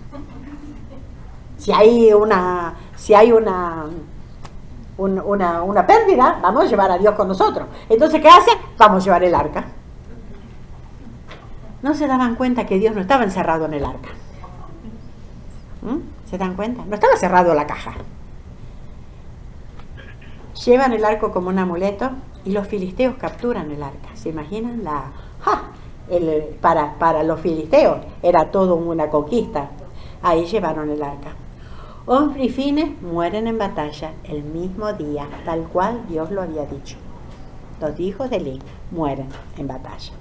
Si hay una pérdida, vamos a llevar a Dios con nosotros. Entonces, ¿qué hace? Vamos a llevar el arca. No se daban cuenta que Dios no estaba encerrado en el arca. ¿Se dan cuenta? No estaba cerrado la caja. Llevan el arco como un amuleto y los filisteos capturan el arca. ¿Se imaginan? Para los filisteos era todo una conquista. Ahí llevaron el arca. Ofni y Fines mueren en batalla el mismo día, tal cual Dios lo había dicho. Los hijos de Elí mueren en batalla.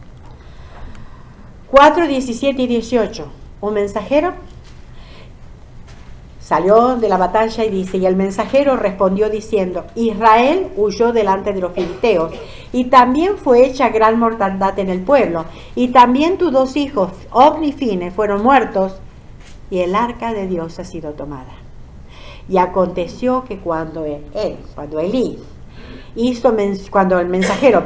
4, 17 y 18. Un mensajero salió de la batalla y dice, y el mensajero respondió diciendo, Israel huyó delante de los filisteos, y también fue hecha gran mortandad en el pueblo, y también tus 2 hijos, Ofni y Fines, fueron muertos, y el arca de Dios ha sido tomada. Y aconteció que cuando el mensajero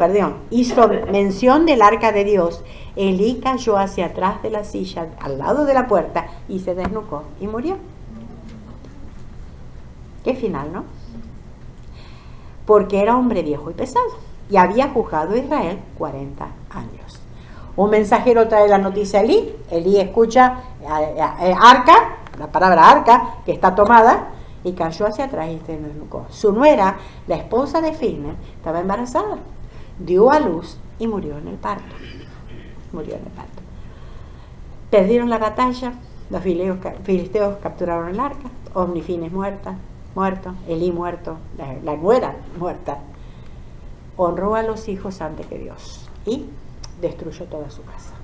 hizo mención del arca de Dios, Elí cayó hacia atrás de la silla, al lado de la puerta, y se desnucó y murió. Qué final, ¿no? Porque era hombre viejo y pesado, y había juzgado a Israel 40 años. Un mensajero trae la noticia a Elí. Elí escucha arca, la palabra arca, que está tomada, y cayó hacia atrás y se desnucó. Su nuera, la esposa de Fines, estaba embarazada, dio a luz y murió en el parto. Perdieron la batalla, los filisteos capturaron el arca, Ofni y Fines muerto, Elí muerto, la nuera muerta. Honró a los hijos antes que Dios y destruyó toda su casa.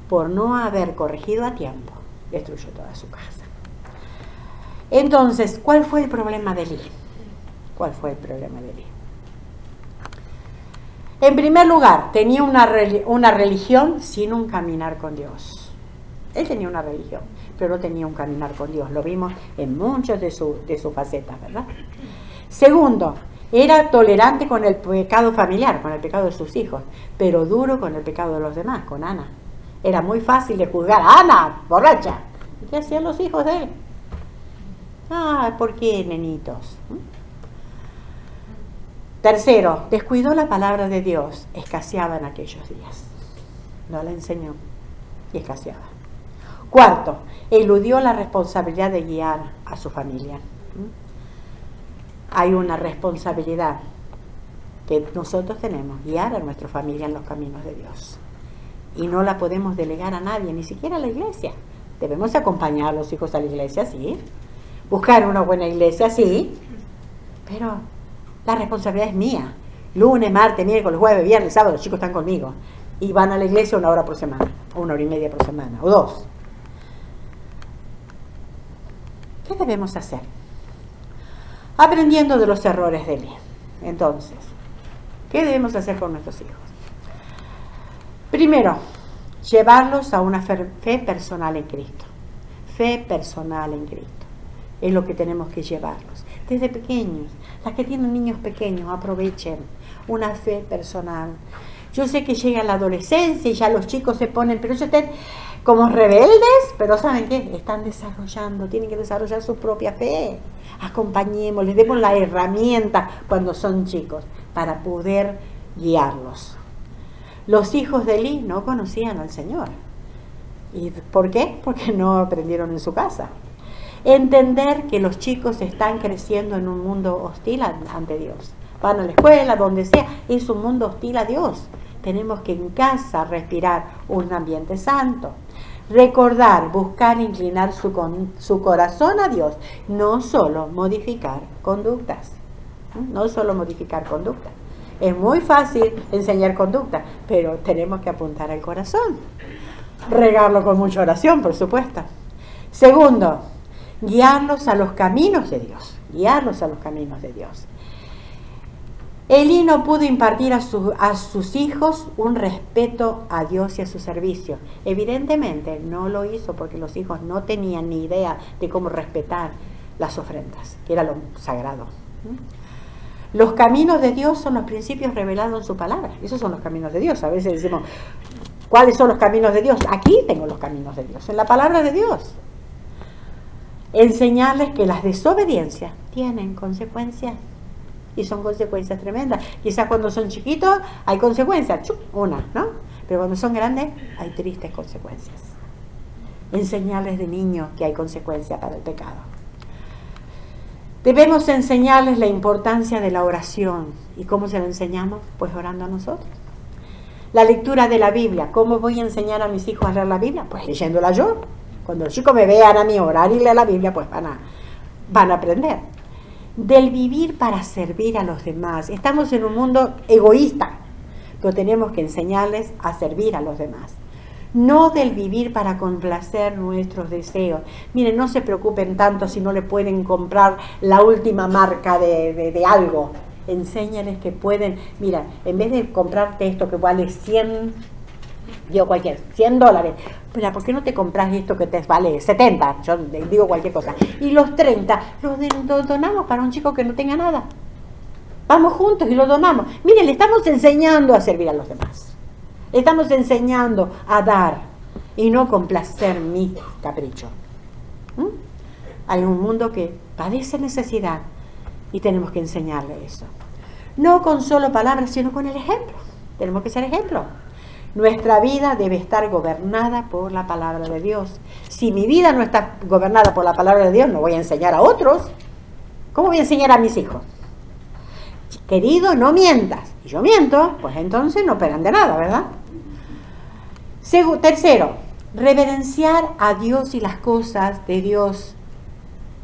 Por no haber corregido a tiempo, destruyó toda su casa. Entonces, ¿cuál fue el problema de Elí? ¿Cuál fue el problema de Elí? En primer lugar, tenía una religión sin un caminar con Dios. Él tenía una religión, pero no tenía un caminar con Dios. Lo vimos en muchas de sus facetas, ¿verdad? Segundo, era tolerante con el pecado familiar, con el pecado de sus hijos, pero duro con el pecado de los demás, con Ana. Era muy fácil de juzgar a Ana, borracha. ¿Y qué hacían los hijos de él? Ah, ¿por qué, nenitos? Tercero, descuidó la palabra de Dios, escaseaba en aquellos días. No la enseñó y escaseaba. Cuarto, eludió la responsabilidad de guiar a su familia. Hay una responsabilidad que nosotros tenemos, guiar a nuestra familia en los caminos de Dios. Y no la podemos delegar a nadie, ni siquiera a la iglesia. Debemos acompañar a los hijos a la iglesia, sí. Buscar una buena iglesia, sí. Pero la responsabilidad es mía. Lunes, martes, miércoles, jueves, viernes, sábado, los chicos están conmigo. Y van a la iglesia 1 hora por semana, o 1 hora y media por semana, o 2. ¿Qué debemos hacer? Aprendiendo de los errores de Elí. Entonces, ¿qué debemos hacer con nuestros hijos? Primero, llevarlos a una fe personal en Cristo. Fe personal en Cristo. Es lo que tenemos que llevarlos. Desde pequeños, las que tienen niños pequeños, aprovechen una fe personal. Yo sé que llega la adolescencia y ya los chicos se ponen, pero ellos están como rebeldes, pero ¿saben qué? Están desarrollando, tienen que desarrollar su propia fe. Acompañemos, les demos la herramienta cuando son chicos para poder guiarlos. Los hijos de Elí no conocían al Señor. ¿Y por qué? Porque no aprendieron en su casa. Entender que los chicos están creciendo en un mundo hostil ante Dios. Van a la escuela, donde sea, es un mundo hostil a Dios. Tenemos que en casa respirar un ambiente santo. Recordar, buscar inclinar su corazón a Dios. No solo modificar conductas. No solo modificar conductas. Es muy fácil enseñar conducta, pero tenemos que apuntar al corazón. Regarlo con mucha oración, por supuesto. Segundo, guiarlos a los caminos de Dios. Guiarlos a los caminos de Dios. Elí no pudo impartir a sus hijos un respeto a Dios y a su servicio. Evidentemente no lo hizo porque los hijos no tenían ni idea de cómo respetar las ofrendas, que era lo sagrado. Los caminos de Dios son los principios revelados en su palabra. Esos son los caminos de Dios. A veces decimos, ¿cuáles son los caminos de Dios? Aquí tengo los caminos de Dios, en la palabra de Dios. Enseñarles que las desobediencias tienen consecuencias. Y son consecuencias tremendas. Quizás cuando son chiquitos hay consecuencias, una, ¿no? Pero cuando son grandes hay tristes consecuencias. Enseñarles de niños que hay consecuencias para el pecado. Debemos enseñarles la importancia de la oración. ¿Y cómo se lo enseñamos? Pues orando a nosotros. La lectura de la Biblia. ¿Cómo voy a enseñar a mis hijos a leer la Biblia? Pues leyéndola yo. Cuando los chicos me vean a mí orar y leer la Biblia, pues van a aprender. Del vivir para servir a los demás. Estamos en un mundo egoísta, pero tenemos que enseñarles a servir a los demás. No del vivir para complacer nuestros deseos. Miren, no se preocupen tanto si no le pueden comprar la última marca de algo. Enséñales que pueden, mira, en vez de comprarte esto que vale 100, digo cualquier, $100, mira, ¿por qué no te compras esto que te vale 70? Yo digo cualquier cosa. Y los 30 los donamos para un chico que no tenga nada. Vamos juntos y lo donamos. Miren, le estamos enseñando a servir a los demás. Le estamos enseñando a dar y no complacer mi capricho. Hay un mundo que padece necesidad y tenemos que enseñarle eso. No con solo palabras, sino con el ejemplo. Tenemos que ser ejemplo. Nuestra vida debe estar gobernada por la palabra de Dios. Si mi vida no está gobernada por la palabra de Dios, no voy a enseñar a otros. ¿Cómo voy a enseñar a mis hijos? Querido, no mientas. Y yo miento, pues entonces no esperan de nada, ¿verdad? Tercero, reverenciar a Dios y las cosas de Dios.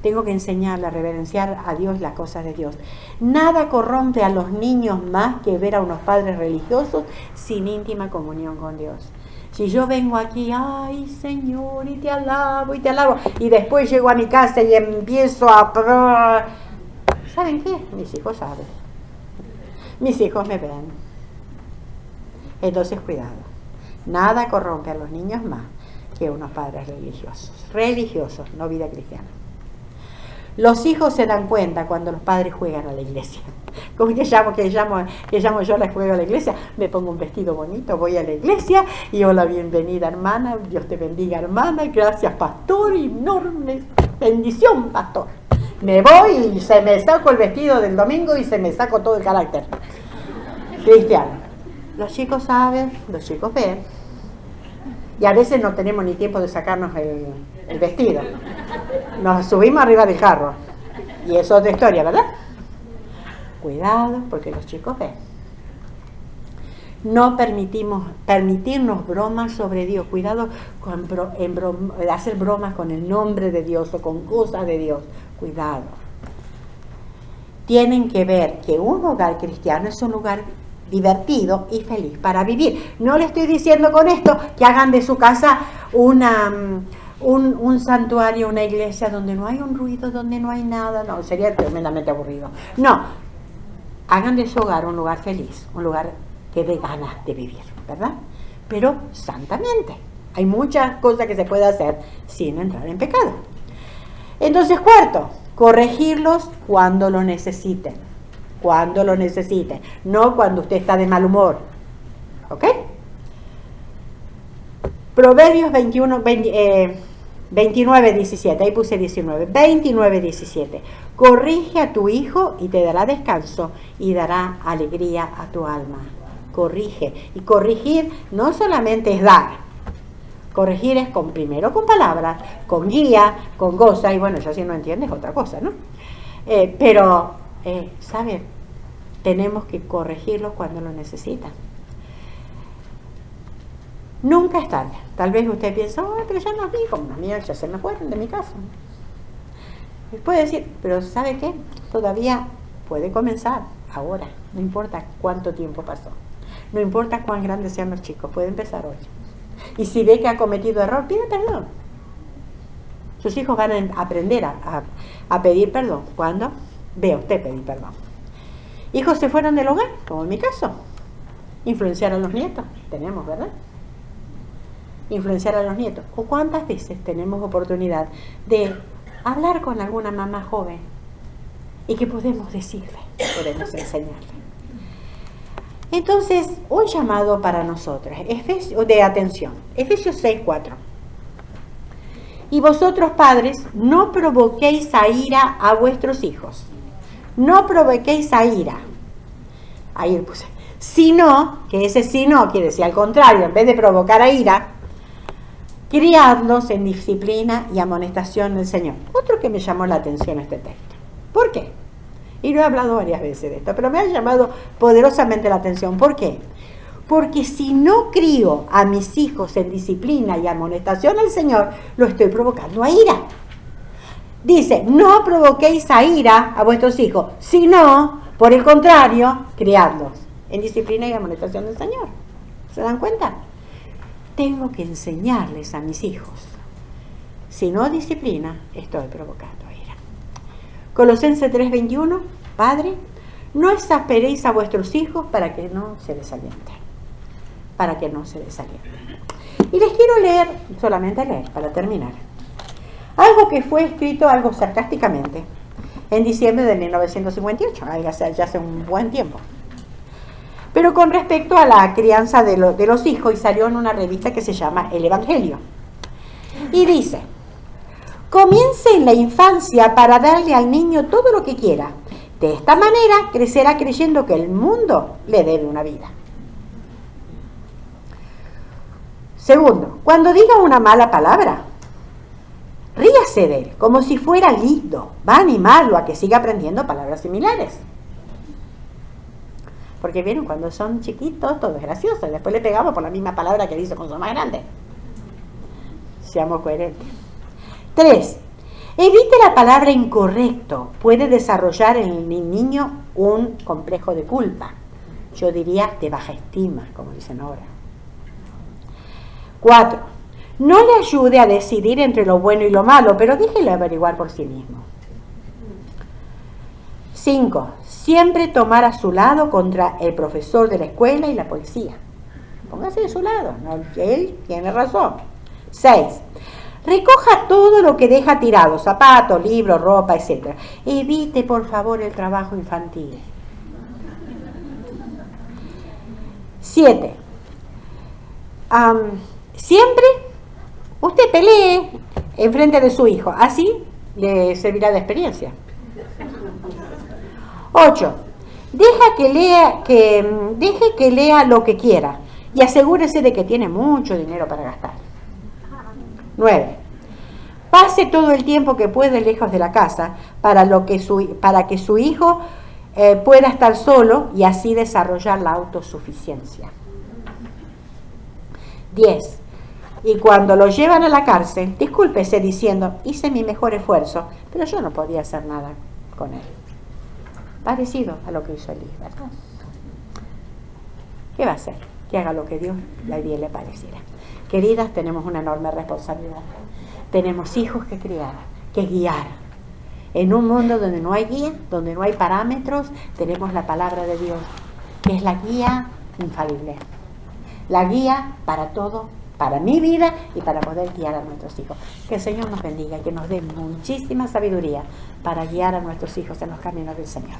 Tengo que enseñarle a reverenciar a Dios las cosas de Dios. Nada corrompe a los niños más que ver a unos padres religiosos sin íntima comunión con Dios. Si yo vengo aquí, ay Señor, y te alabo, y después llego a mi casa y empiezo a... ¿saben qué? Mis hijos saben. Mis hijos me ven. Entonces, cuidado. Nada corrompe a los niños más que unos padres religiosos. Religiosos, no vida cristiana. Los hijos se dan cuenta cuando los padres juegan a la iglesia. ¿Cómo que llamo yo la juego a la iglesia? Me pongo un vestido bonito, voy a la iglesia y hola, bienvenida hermana, Dios te bendiga hermana, gracias pastor, enorme bendición pastor. Me voy y se me saco el vestido del domingo y se me saco todo el carácter cristiano. Los chicos saben, los chicos ven. Y a veces no tenemos ni tiempo de sacarnos el vestido. Nos subimos arriba del carro. Y es otra historia, ¿verdad? Cuidado, porque los chicos ven. No permitirnos bromas sobre Dios. Cuidado con hacer bromas con el nombre de Dios o con cosas de Dios. Cuidado. Tienen que ver que un hogar cristiano es un lugar divertido y feliz para vivir. No le estoy diciendo con esto que hagan de su casa un santuario, una iglesia donde no hay un ruido, donde no hay nada. No, sería tremendamente aburrido. No, hagan de su hogar un lugar feliz, un lugar que dé ganas de vivir, ¿verdad? Pero santamente. Hay muchas cosas que se puede hacer sin entrar en pecado. Entonces, cuarto, corregirlos cuando lo necesiten. Cuando lo necesiten, no cuando usted está de mal humor. ¿Ok? Proverbios 29, 17, ahí puse 19, 29, 17. Corrige a tu hijo y te dará descanso y dará alegría a tu alma. Corrige. Y corregir no solamente es dar. Corregir es primero con palabras, con guía, con goza, y bueno, ya si no entiendes otra cosa, ¿no? ¿Saben? Tenemos que corregirlos cuando lo necesitan. Nunca es tarde. Tal vez usted piensa, pero ya no vi, como las mías ya se me fueron de mi casa. Y puede decir, pero ¿sabe qué? Todavía puede comenzar ahora. No importa cuánto tiempo pasó. No importa cuán grandes sean los chicos, puede empezar hoy. Y si ve que ha cometido error, pide perdón. Sus hijos van a aprender a pedir perdón. ¿Cuándo? Vea usted pedir perdón. Hijos se fueron del hogar, como en mi caso. Influenciar a los nietos. Tenemos, ¿verdad? Influenciar a los nietos. ¿O cuántas veces tenemos oportunidad de hablar con alguna mamá joven? ¿Y qué podemos decirle? Podemos enseñarle. Entonces, un llamado para nosotros, de atención. Efesios 6:4. Y vosotros, padres, no provoquéis a ira a vuestros hijos. No provoquéis a ira. Ahí puse. Sino, que ese sino quiere decir al contrario, en vez de provocar a ira, criadlos en disciplina y amonestación del Señor. Otro que me llamó la atención este texto. ¿Por qué? Y lo he hablado varias veces de esto, pero me ha llamado poderosamente la atención. ¿Por qué? Porque si no crío a mis hijos en disciplina y amonestación del Señor, lo estoy provocando a ira. Dice, no provoquéis a ira a vuestros hijos, sino, por el contrario, criadlos en disciplina y amonestación del Señor. ¿Se dan cuenta? Tengo que enseñarles a mis hijos. Si no disciplina, estoy provocando ira. Colosenses 3:21, Padre, no exasperéis a vuestros hijos para que no se desalienten. Para que no se desalienten. Y les quiero leer, solamente leer, para terminar. Algo que fue escrito algo sarcásticamente en diciembre de 1958, ya hace un buen tiempo. Pero con respecto a la crianza de los hijos, y salió en una revista que se llama El Evangelio. Y dice, comience en la infancia para darle al niño todo lo que quiera. De esta manera crecerá creyendo que el mundo le debe una vida. Segundo, cuando diga una mala palabra, ríase de él, como si fuera lindo. Va a animarlo a que siga aprendiendo palabras similares. Porque vieron, cuando son chiquitos todo es gracioso. Después le pegamos por la misma palabra que dice cuando son más grandes. Seamos coherentes. 3. Evite la palabra incorrecto. Puede desarrollar en el niño un complejo de culpa. Yo diría de baja estima, como dicen ahora. 4. No le ayude a decidir entre lo bueno y lo malo, pero déjelo averiguar por sí mismo. 5. Siempre tomar a su lado contra el profesor de la escuela y la policía. Póngase de su lado, ¿no? Él tiene razón. 6. Recoja todo lo que deja tirado, zapatos, libros, ropa, etc. Evite, por favor, el trabajo infantil. 7. Siempre usted pelee en frente de su hijo, así le servirá de experiencia. 8. Deje que lea lo que quiera y asegúrese de que tiene mucho dinero para gastar. 9. Pase todo el tiempo que puede lejos de la casa para que su hijo pueda estar solo y así desarrollar la autosuficiencia. 10. Y cuando lo llevan a la cárcel, discúlpese diciendo, hice mi mejor esfuerzo, pero yo no podía hacer nada con él. Parecido a lo que hizo Elí, ¿verdad? ¿Qué va a hacer? Que haga lo que Dios bien le pareciera. Queridas, tenemos una enorme responsabilidad. Tenemos hijos que criar, que guiar. En un mundo donde no hay guía, donde no hay parámetros, tenemos la palabra de Dios, que es la guía infalible. La guía para todo, para mi vida y para poder guiar a nuestros hijos. Que el Señor nos bendiga y que nos dé muchísima sabiduría para guiar a nuestros hijos en los caminos del Señor.